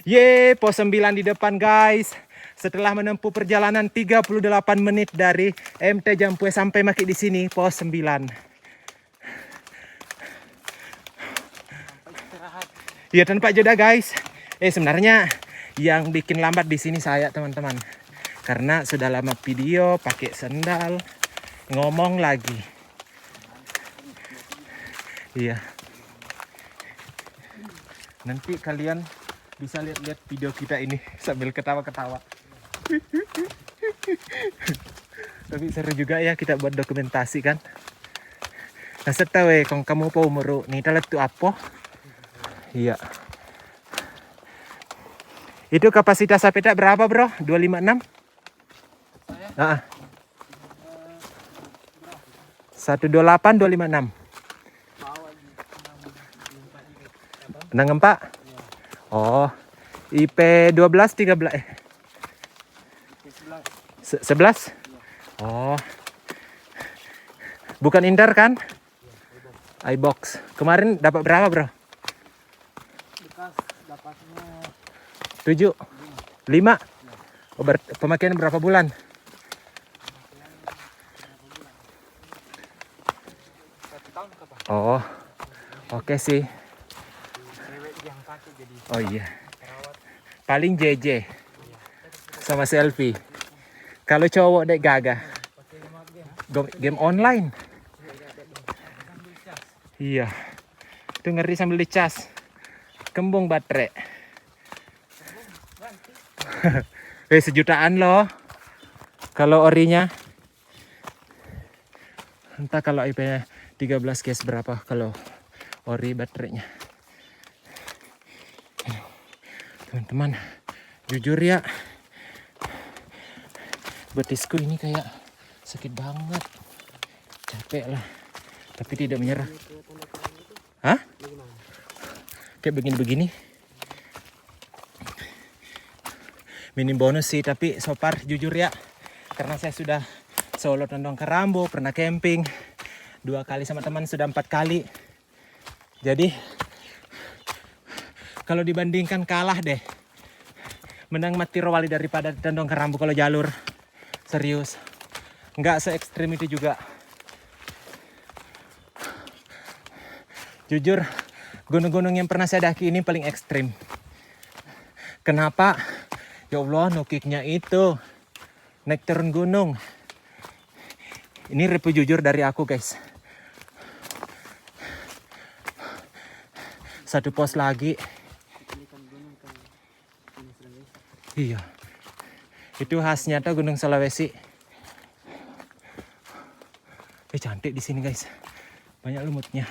A: Ye, pos 9 di depan guys. Setelah menempuh perjalanan 38 menit dari MT Jampue sampai Maki di sini pos 9. Ya tanpa jeda guys. Sebenarnya yang bikin lambat di sini saya teman-teman. Karena sudah lama video pakai sendal ngomong lagi. Iya. Nanti kalian bisa lihat-lihat video kita ini sambil ketawa-ketawa. Tapi seru juga ya kita buat dokumentasi kan. Nah setahu kong kamu po umur nih talat tu apa? Iya. Itu kapasitas sepeda berapa bro? 256? Saya? 128 256. 64? Oh. IP 12 13 11? Oh. Bukan Inter kan? iBox. Kemarin dapat berapa, Bro?
B: Bekas dapatnya
A: 7. 5. Oh, pemakaian berapa bulan?
B: 1 tahun kapan?
A: Oh. Oke sih.
B: Cewek yang pakai jadi
A: Oh iya.
B: perawat.
A: Paling JJ. Sama selfie. Kalau cowok dek gagah.
B: Pakai
A: Game online. Iya. Itu ngeri sambil dicas. Kembung baterai. Sejutaan loh. Kalau orinya entah kalau IP-nya 13 guys berapa kalau ori baterainya. Teman-teman, jujur ya, betisku ini kayak sakit banget, capek lah, tapi tidak menyerah. Hah? Kayak begini-begini. Minim bonus sih, tapi so far jujur ya, karena saya sudah solo Tondong Kerambo, pernah camping 2 kali sama teman, sudah 4 kali. Jadi kalau dibandingkan kalah deh, menang mati rawali daripada Tondong Kerambo kalau jalur. Serius, nggak se ekstrim itu juga. Jujur, gunung-gunung yang pernah saya daki ini paling ekstrim. Kenapa? Ya Allah, nukiknya itu naik turun gunung. Ini review jujur dari aku guys. Satu pos lagi. Iya. Itu khasnya tuh Gunung Sulawesi. Cantik di sini guys. Banyak lumutnya.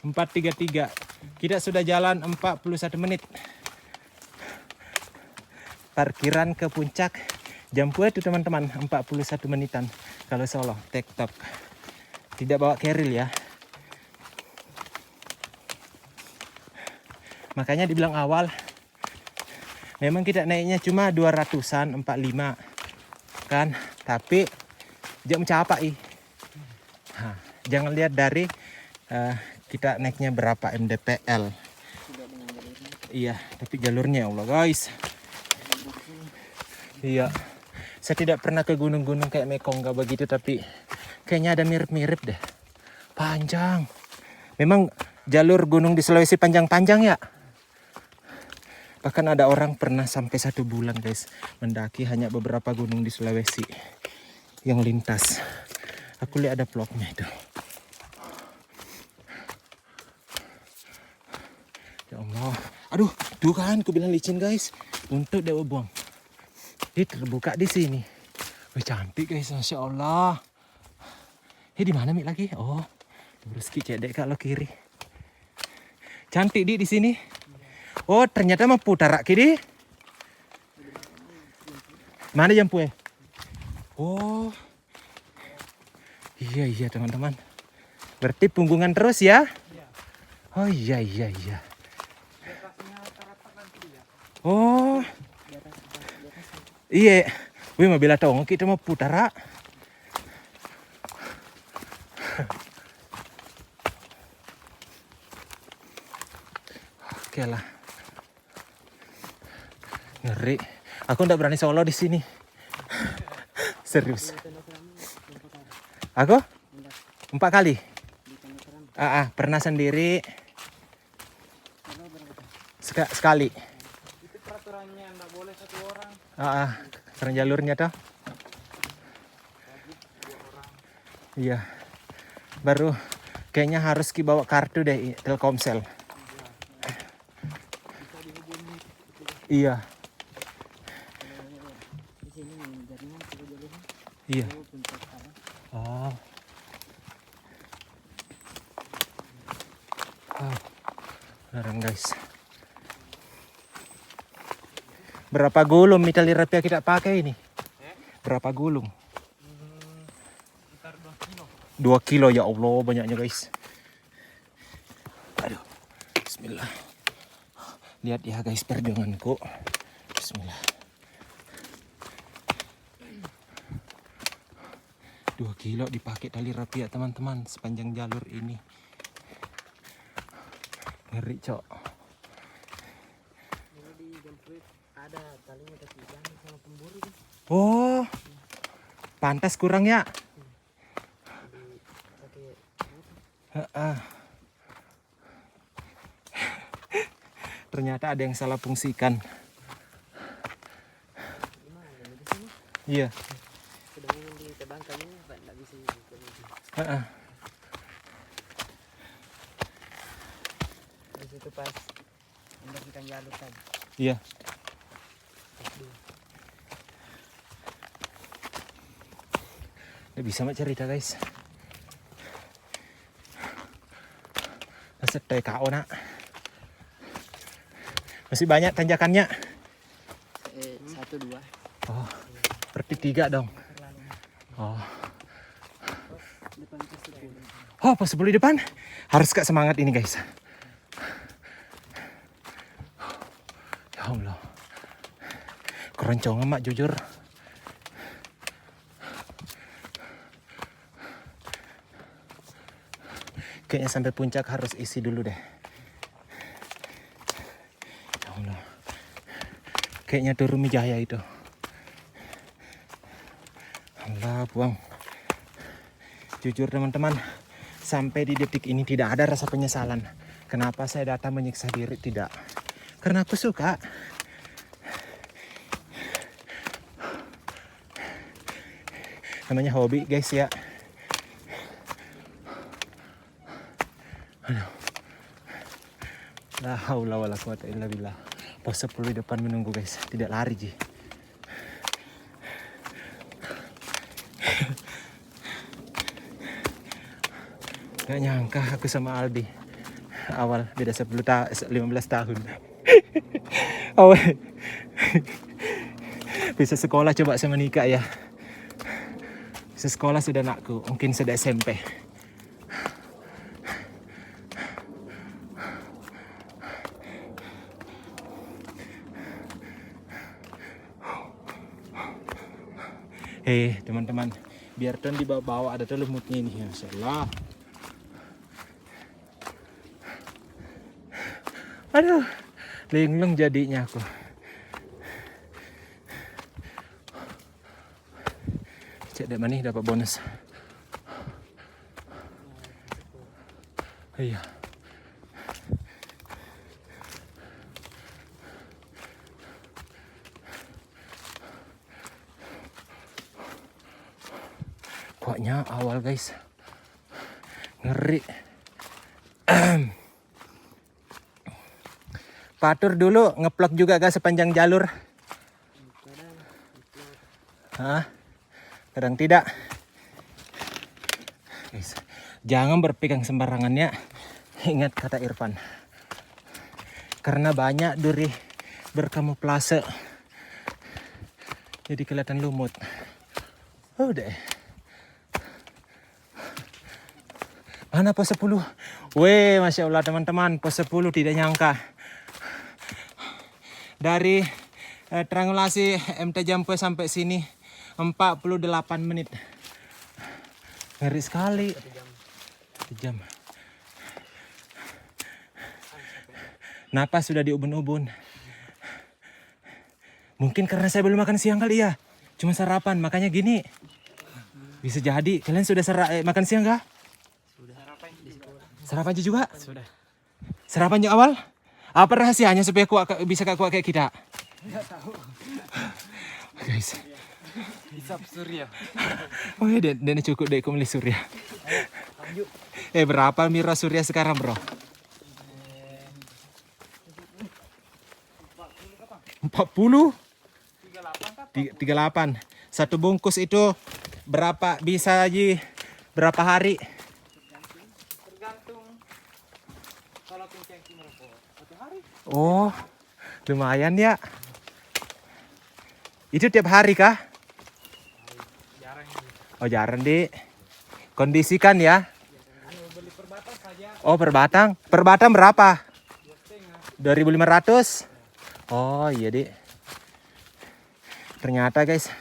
A: Empat 4:33. Kita sudah jalan 41 menit. Parkiran ke puncak Jampue itu teman-teman 41 menitan. Kalau solo, TikTok. Tidak bawa keril ya. Makanya dibilang awal, memang kita naiknya cuma 200-an, 45 kan. Tapi jangan mencapai. Nah, jangan lihat dari kita naiknya berapa mdpl. Iya, tapi jalurnya ya Allah guys. Iya, saya tidak pernah ke gunung-gunung kayak Mekong gak begitu, tapi kayaknya ada mirip-mirip deh. Panjang. Memang jalur gunung di Sulawesi panjang-panjang ya. Bahkan ada orang pernah sampai 1 bulan guys mendaki hanya beberapa gunung di Sulawesi yang lintas. Aku lihat ada vlognya itu. Ya Allah. Aduh, tuh kan aku bilang licin guys. Untuk dewa buang. Ini terbuka di sini. Wih, cantik guys, Masya Allah. Di mana Mi lagi? Oh, lurus cedek kalau kiri. Cantik di sini. Oh, ternyata mau putar kiri. Mana Jampue? Oh. Iya teman-teman. Berarti punggungan terus ya? Oh iya. Oh. Iya. Wih, mau bila tahu kita mau putar. Oke lah. Ngeri. Aku nggak berani solo di sini. Serius. Aku 4 kali. Pernah sendiri. Sekali.
B: Itu peraturannya nggak boleh 1 orang.
A: Karena jalurnya tuh. Iya. Baru kayaknya harus bawa kartu deh Telkomsel. Iya. Iya. Oh. Larang guys. Berapa gulung tali rapia kita pakai ini? Berapa gulung?
B: Sekitar 2 kilo.
A: 2 kilo ya Allah, banyaknya guys. Aduh. Bismillah. Lihat ya guys perjuanganku. Bismillah. 2 kilo dipakai tali rapia teman-teman sepanjang jalur ini. Ngeri cok.
C: Di Jampue ada talinya tapi jangan sama pemburu kan.
A: Oh, pantas kurang ya. Ternyata ada yang salah fungsikan. Iya.
C: Sudah ingin ditebangkannya, nggak bisa itu pas membersihkan jalur tadi.
A: Iya. Nggak bisa mak cerita guys. Sedai KO nak. Masih banyak tanjakannya.
C: 1, 2.
A: Oh, berarti 3 dong. Oh.
C: Depan ke 10.
A: Oh, pas 10 di depan. Harus kak semangat ini guys. Ya Allah. Keroncongan mak jujur. Kayaknya sampai puncak harus isi dulu deh. Ya Allah. Kayaknya turun Mijaya itu. Allah buang. Jujur teman-teman, sampai di detik ini tidak ada rasa penyesalan. Kenapa saya datang menyiksa diri? Tidak. Karena aku suka. Namanya hobi guys ya. Aduh. La haula wala quwata illa billah. Pos 10 di depan menunggu guys. Tidak lari Ji. Gak nyangka aku sama Aldi awal beda 15 tahun. Awal bisa sekolah coba sama nikah ya. Bisa sekolah sudah anakku, mungkin sudah SMP. Hei teman-teman, biar tuh di bawah ada tuh lumutnya ini ya, Masya Allah. Aduh, linglung jadinya aku. Cek dek mana dapat bonus. Iya. Pokoknya awal guys, ngeri. Patur dulu ngeplok juga guys sepanjang jalur. Hah? Kadang tidak. Guys, jangan berpegang sembarangan ya. Ingat kata Irfan. Karena banyak duri berkamuflase. Jadi kelihatan lumut. Oh deh. Mana pos 10? Weh, Masya Allah teman-teman, pos 10 tidak nyangka. Dari triangulasi MT Jampue sampai sini 48 menit. Ngeri sekali. 1 jam. Napas sudah di ubun-ubun. Mungkin karena saya belum makan siang kali ya. Cuma sarapan, makanya gini. Bisa jadi. Kalian sudah makan siang kah? Sarapan juga?
B: Sudah.
A: Sarapan juga awal? Apa rahasianya supaya bisa kuat kayak kita?
B: Enggak tahu.
A: Guys.
B: Hisap surya.
A: Oh ya, dan cukup deh aku beli surya. Berapa mira surya sekarang bro? 40? 38. Satu bungkus itu berapa bisa Ji? Berapa hari?
B: Tergantung. Kalau kencang merokok 1 hari.
A: Oh, lumayan ya. Itu tiap hari kah?
B: Jarang.
A: Oh jarang di. Kondisikan ya.
B: Beli per batang saja.
A: Oh per batang. Per batang berapa?
B: 2,5.
A: 2.500. Oh iya di. Ternyata guys,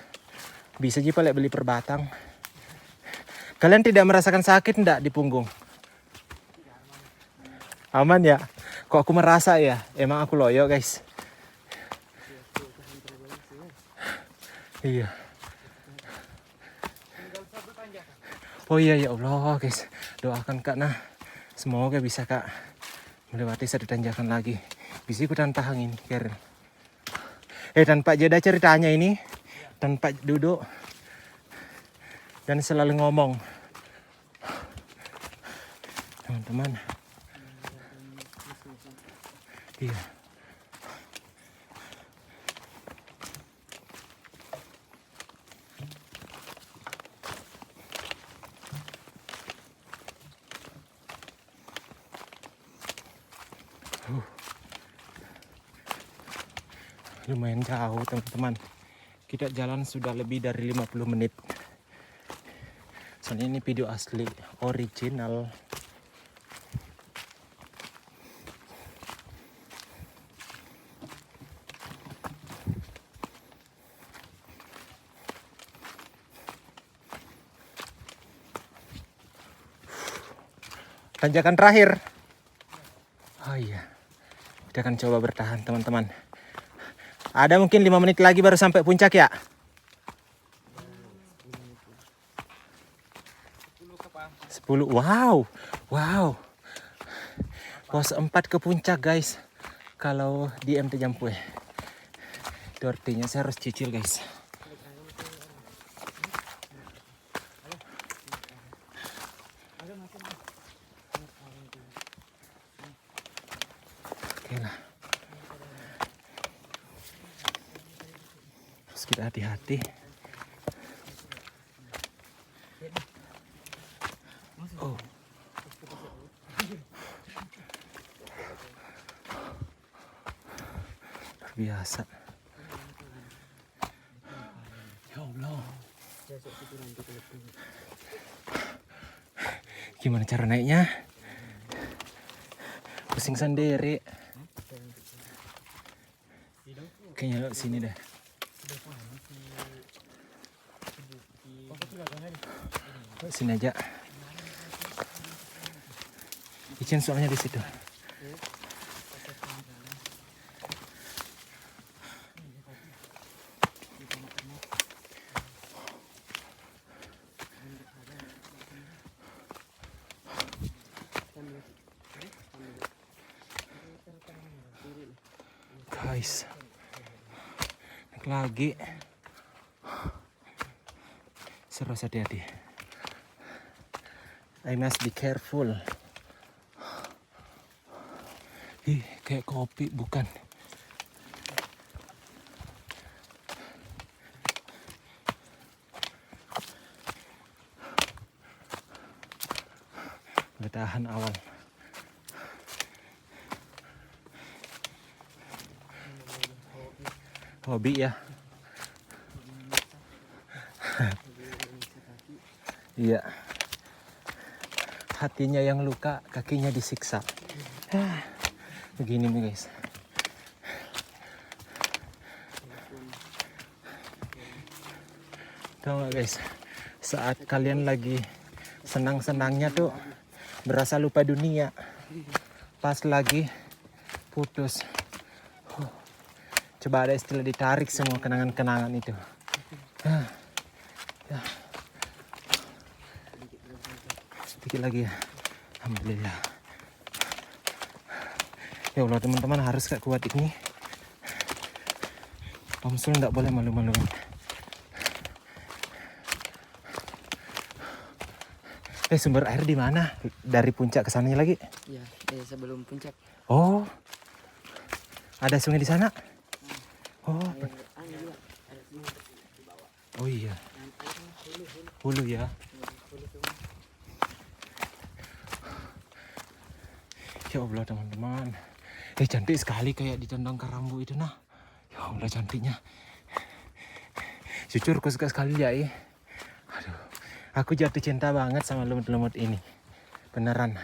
A: bisa sih Pak beli per batang. Kalian tidak merasakan sakit enggak di punggung? Aman ya? Kok aku merasa ya? Emang aku loyo guys. Iya. Oh iya ya Allah guys. Doakan Kak nah. Semoga bisa Kak melewati 1 tanjakan lagi. Bisa ikutan tahan ini Karen. Tanpa jeda ceritanya ini. Tanpa duduk. Dan selalu ngomong. Teman-teman. Iya. Lumayan jauh teman-teman. Kita jalan sudah lebih dari 50 menit. Soalnya ini video asli, original. Tanjakan terakhir. Oh iya. Kita akan coba bertahan teman-teman. Ada mungkin 5 menit lagi baru sampai puncak ya? 10. Wow. Wow. Pos 4 ke puncak guys. Kalau di MT Jampue. Itu artinya saya harus cicil guys. Oke lah. Terus kita hati-hati. Oh. Luar biasa. Ya Allah. Gimana cara naiknya? Pusing sendiri. Kayaknya lewat sini deh. Lewat sini aja. Izin soalnya di situ. Guys, naik lagi. Serus hati-hati. I must be careful. Ih, kayak kopi bukan? Bertahan awal. Hobi ya. Iya. Hatinya yang luka, kakinya disiksa. Begini nih guys. Tahu nggak guys? Saat kalian lagi senang-senangnya tuh berasa lupa dunia. Pas lagi putus. Coba ada istilah ditarik semua kenangan-kenangan itu. Ya. Sedikit lagi ya. Alhamdulillah. Ya Allah teman-teman, harus gak kuat ini. Om Sul nggak boleh malu-maluin. Sumber air di mana? Dari puncak ke sananya lagi?
C: Ya, sebelum puncak.
A: Oh, ada sungai di sana? Oh, oh iya. Hulu ya. Ya Allah teman-teman. Cantik sekali kayak di Condong Karambu itu nah. Ya Allah cantiknya. Jujur aku suka sekali ya. Aduh, aku jatuh cinta banget sama lumut-lumut ini. Beneran.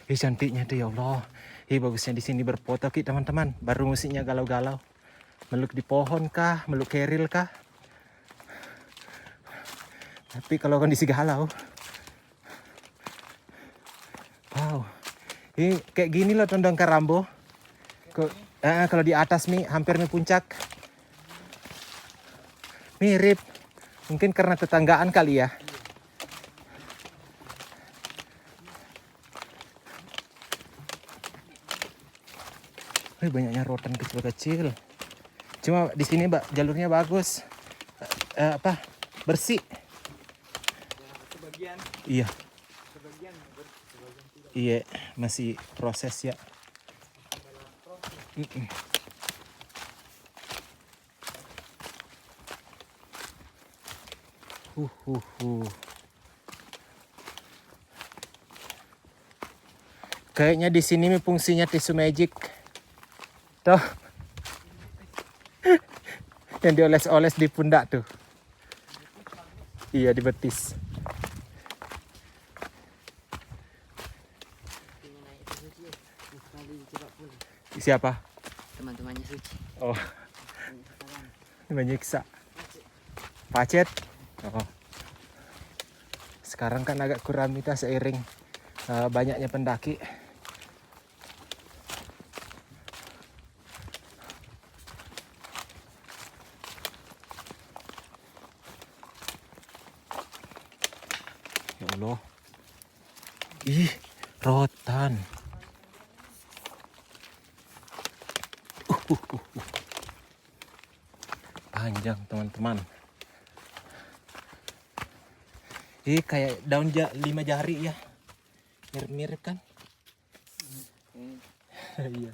A: Cantiknya tuh ya Allah. Bagusnya di sini berfoto ki teman-teman. Baru musiknya galau-galau. Meluk di pohon kah? Meluk keril kah? Tapi kalau kondisi galau. Wow. Ini kayak gini loh Condong Karambu. Kalau di atas nih hampir nih puncak. Mirip. Mungkin karena tetanggaan kali ya. Banyaknya rotan kecil-kecil. Cuma di sini jalurnya bagus. Bersih.
B: Kebagian.
A: Iya.
C: sebagian tidak.
A: Iya, masih proses ya. Uh. Kayaknya di sini fungsinya tisu magic. Tuh. Yang dioles-oles di pundak tuh. Iya, di betis.
C: Pengen naik ke Suci ya. Sekali coba pulang.
A: Siapa?
C: Teman-temannya Suci.
A: Oh,
C: Sekarang
A: menyiksa. Pacet. Oh. Sekarang kan agak kurang kita seiring banyaknya pendaki. Ya Allah. Ih, rotan. Panjang teman-teman. Ih, kayak daun 5 jari ya. Mirip-mirip kan? Iya.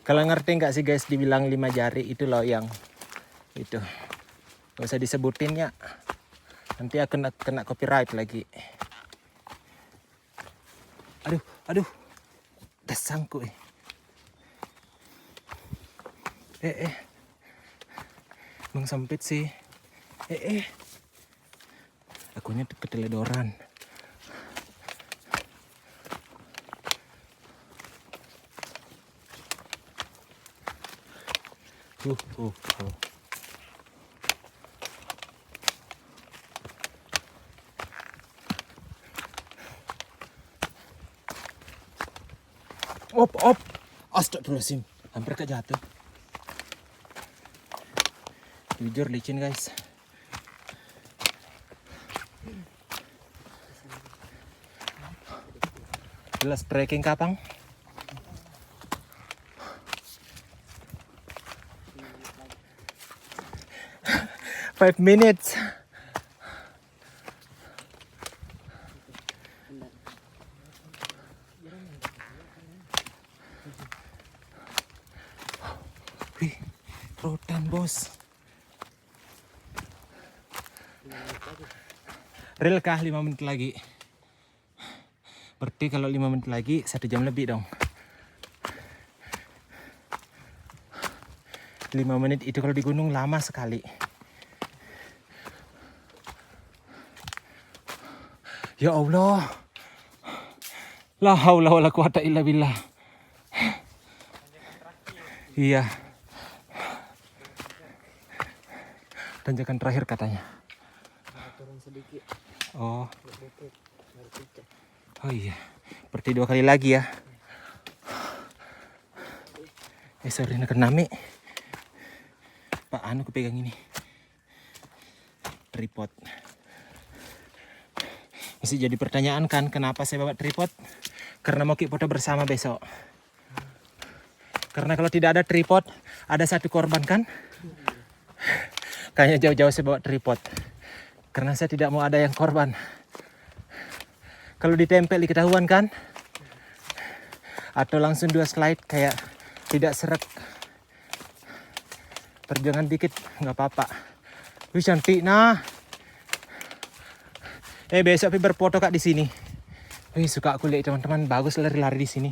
A: Kalau ngerti nggak sih guys dibilang 5 jari itu loh yang itu. Gak usah disebutin ya. Nanti aku kena copyright lagi. Aduh. Tersangkut. Emang sempit sih. Akunya keteledoran. Op. Astagfirullahaladzim. Hampir kejatuh. Jujur licin guys. Jelas trekking kapang. 5 minutes. Wih, rotan bos. Real kah 5 menit lagi? Berarti kalau 5 menit lagi 1 jam lebih dong. 5 menit itu kalau di gunung lama sekali. Ya Allah. La haula wala quwata illa billah. Iya. Tanjakan terakhir katanya.
C: turun sedikit.
A: Oh.
C: Bukit, baru puncak.
A: Oh iya. Berarti 2 kali lagi ya. Sorry nak nami. Pak anu kepegang ini. Tripod. Masih jadi pertanyaan kan kenapa saya bawa tripod? Karena mau foto bersama besok. Karena kalau tidak ada tripod, ada 1 korban kan? Kayaknya jauh-jauh saya bawa tripod. Karena saya tidak mau ada yang korban. Kalau ditempel diketahuan kan? Atau langsung 2 slide kayak tidak seret. Perjuangan dikit nggak apa-apa. Wih cantik nah. Besok pi berfoto kak di sini. Wih suka aku lihat teman-teman, bagus lari-lari di sini.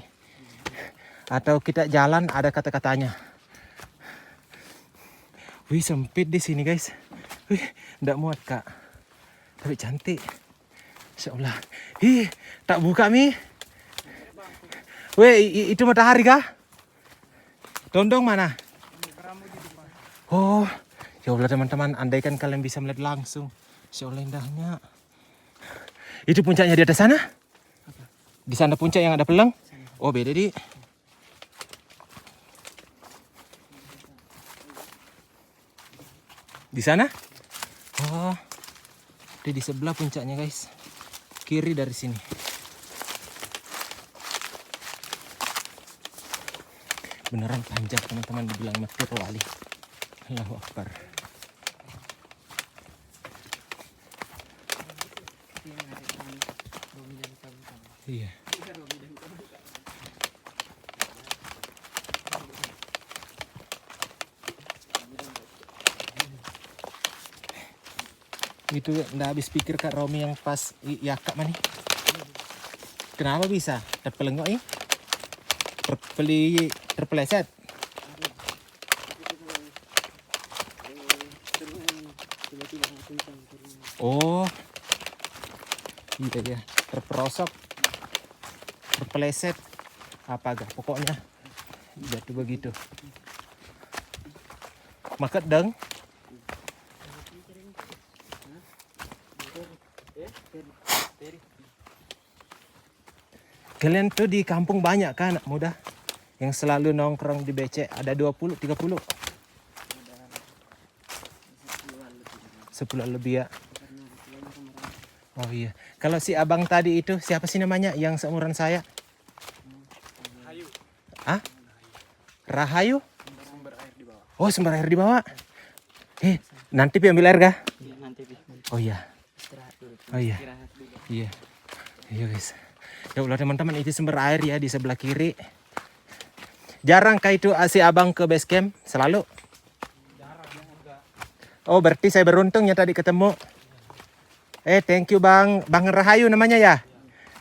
A: Atau kita jalan ada kata-katanya. Wih sempit di sini guys. Wih ndak muat kak. Tapi cantik. Insya Allah. Ih tak buka mi. Wih itu matahari kah? Dondong mana? Oh ya Allah teman-teman, andaikan kalian bisa melihat langsung. Insya Allah indahnya. Itu puncaknya di atas sana? Di sana puncak yang ada pelang? Oh beda di. Di sana? Oh, di sebelah puncaknya guys. Kiri dari sini. Beneran panjang teman-teman, dibilang Matur Wali. Allahu Akbar. Iya. Itu nggak habis pikir Kak Romi yang pas ya Kak Mani. Kenapa bisa? Terpelengok ya? Terpeleset. Oh. Iya ya, terperosok. Terpeleset. Apa gak? Pokoknya jatuh begitu. Maket deng. Kalian tuh di kampung banyak kan anak muda yang selalu nongkrong di becek, ada 20, 30. 10 lebih ya. Oh iya. Kalau si abang tadi itu siapa sih namanya yang seumuran saya?
B: Hayu.
A: Ah? Rahayu?
B: Sumber air di bawah.
A: Oh, sumber air di bawah. Nanti Pi ambil air kah?
C: Iya, nanti Pi.
A: Oh iya.
C: Istirahat dulu.
A: Oh iya.
C: Istirahat dulu.
A: Iya. Iya guys. Ya Allah teman-teman, itu sumber air ya di sebelah kiri. Jarang kah itu si abang ke base camp? Selalu?
B: Jarang enggak.
A: Oh berarti saya beruntung ya tadi ketemu. Thank you Bang Rahayu namanya ya.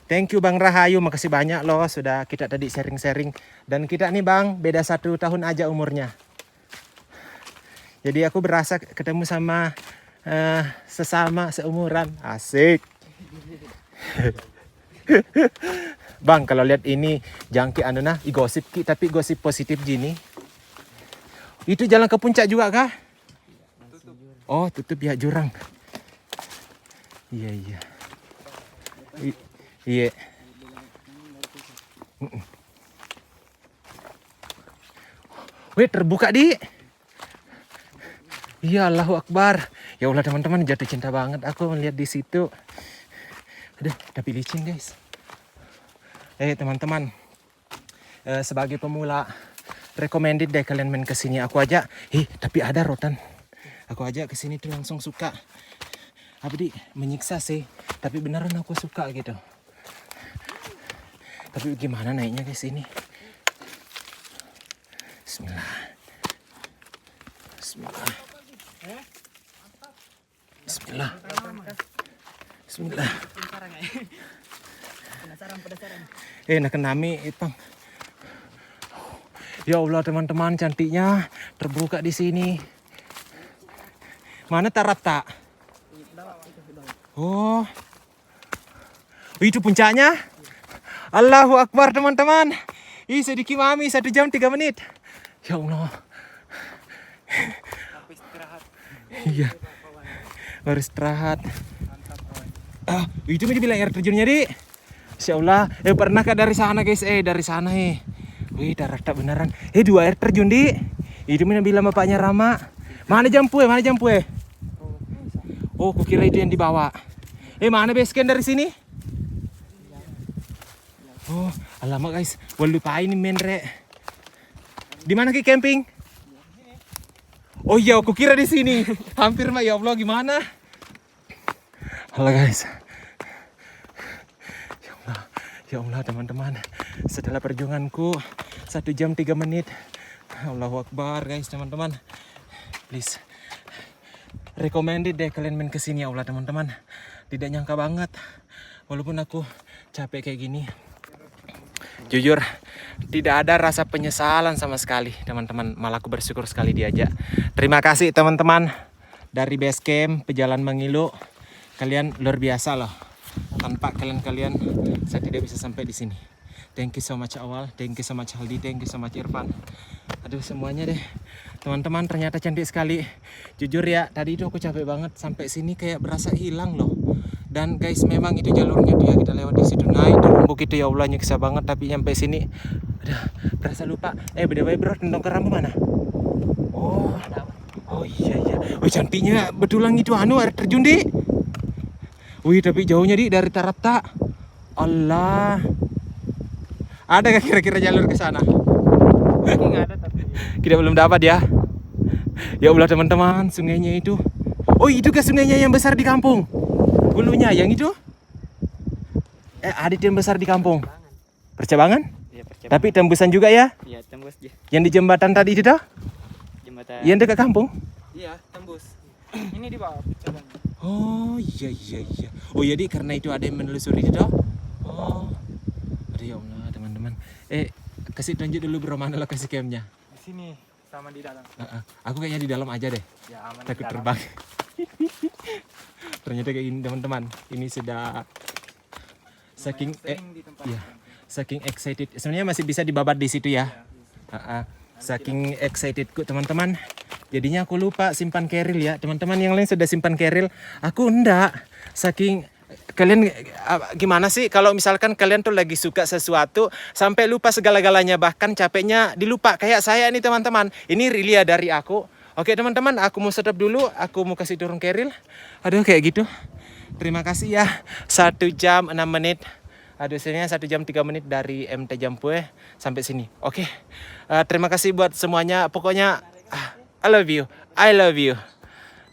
A: Thank you Bang Rahayu, makasih banyak loh sudah kita tadi sharing-sharing. Dan kita nih Bang beda 1 tahun aja umurnya. Jadi aku berasa ketemu sama sesama seumuran. Asik. Bang kalau lihat ini jangki anu nah gosip ki tapi gosip positif gini. Itu jalan ke puncak juga kah? Oh tutup ya jurang. Iya iya. Iya. Wih terbuka di. Iya Allahu Akbar. Ya Allah teman-teman jatuh cinta banget aku melihat di situ. Aduh, tapi licin guys. Teman-teman, sebagai pemula, recommended deh kalian main kesini. Aku aja, tapi ada rotan. Aku aja kesini tuh langsung suka. Apa di menyiksa sih, tapi beneran aku suka gitu. Tapi gimana naiknya guys ini? Bismillah. Bismillah. Bismillah. Bismillah. Nak nami Ipang. Ya Allah teman-teman cantiknya terbuka di sini. Mana Tarata? Oh. Itu puncaknya. Allahu Akbar teman-teman. Sedikit mami 1 jam 3 menit. Ya Allah.
B: Tapi istirahat.
A: Iya. Baru istirahat. Itu bilang air terjunnya di. Insya Allah. Pernah kah dari sana guys? Dari sana Wih Tarata beneran. 2 air terjun di. Itu mana bilang bapaknya Rama. Mana Jampue? Mana Jampue? Oh, kukira itu yang dibawa. Mana base camp dari sini? Oh, alamak guys. Boleh lupain nih menre. Di mana ki camping? Oh iya, aku kira di sini. Hampir mah ya Allah gimana? Halo guys. Ya Allah teman-teman. Setelah perjuanganku 1 jam 3 menit. Allahu Akbar guys teman-teman. Please. Recommended deh kalian main kesini ya Allah teman-teman. Tidak nyangka banget. Walaupun aku capek kayak gini. Jujur tidak ada rasa penyesalan sama sekali teman-teman. Malah aku bersyukur sekali diajak. Terima kasih teman-teman. Dari base camp Pejalan Mengilu. Kalian luar biasa loh. Tanpa kalian saya tidak bisa sampai di sini. Thank you so much Awal, thank you so much Haldi, thank you so much Irfan. Aduh semuanya deh. Teman-teman ternyata cantik sekali. Jujur ya, tadi itu aku capek banget sampai sini kayak berasa hilang loh. Dan guys memang itu jalurnya dia kita lewat di situ naik turun bukit itu ya Allah nyiksa banget tapi nyampe sini udah berasa lupa. Beda-beda bro, tentang kerambu mana? Oh iya. Wih cantiknya betulan itu air terjun di. Wih tapi jauhnya di dari Tarata. Allah. Ada gak kira-kira jalur ke sana?
B: Nggak ada tapi.
A: Kita belum dapat ya. Ya Allah teman-teman, sungainya itu. Oh itu ke sungainya yang besar di kampung. Hulunya yang itu? Adit yang besar di kampung.
C: Bangan.
A: Percabangan?
B: Iya percaya.
A: Tapi tembusan juga ya?
B: Iya tembus dia.
A: Yang di jembatan tadi itu dah?
B: Jembatan.
A: Yang dekat kampung?
B: Iya tembus. Ini di bawah percabangan.
A: Oh iya iya iya. Oh jadi karena itu ada yang menelusuri itu dah? Oh. Aduh ya Allah teman-teman. Kasih tunjuk dulu bro mana lokasi campnya.
B: Di sini sama di dalam.
A: Aku kayaknya di dalam aja deh.
B: Ya aman.
A: Takut terbang. Ternyata kayak gini teman-teman. Ini sudah saking
B: Sering di tempat.
A: iya. Saking excited. Sebenarnya masih bisa dibabat di situ ya. Saking excitedku teman-teman. Jadinya aku lupa simpan keril ya. Teman-teman yang lain sudah simpan keril. Aku enggak. Saking kalian gimana sih kalau misalkan kalian tuh lagi suka sesuatu sampai lupa segala-galanya, bahkan capeknya dilupa kayak saya nih teman-teman. Ini Rilia dari aku. Oke teman-teman, aku mau sedap dulu, aku mau kasih turun keril. Aduh kayak gitu. Terima kasih ya. 1 jam 6 menit. Aduh sebenarnya 1 jam 3 menit dari MT Jampue sampai sini. Oke. Terima kasih buat semuanya. Pokoknya I love you. I love you.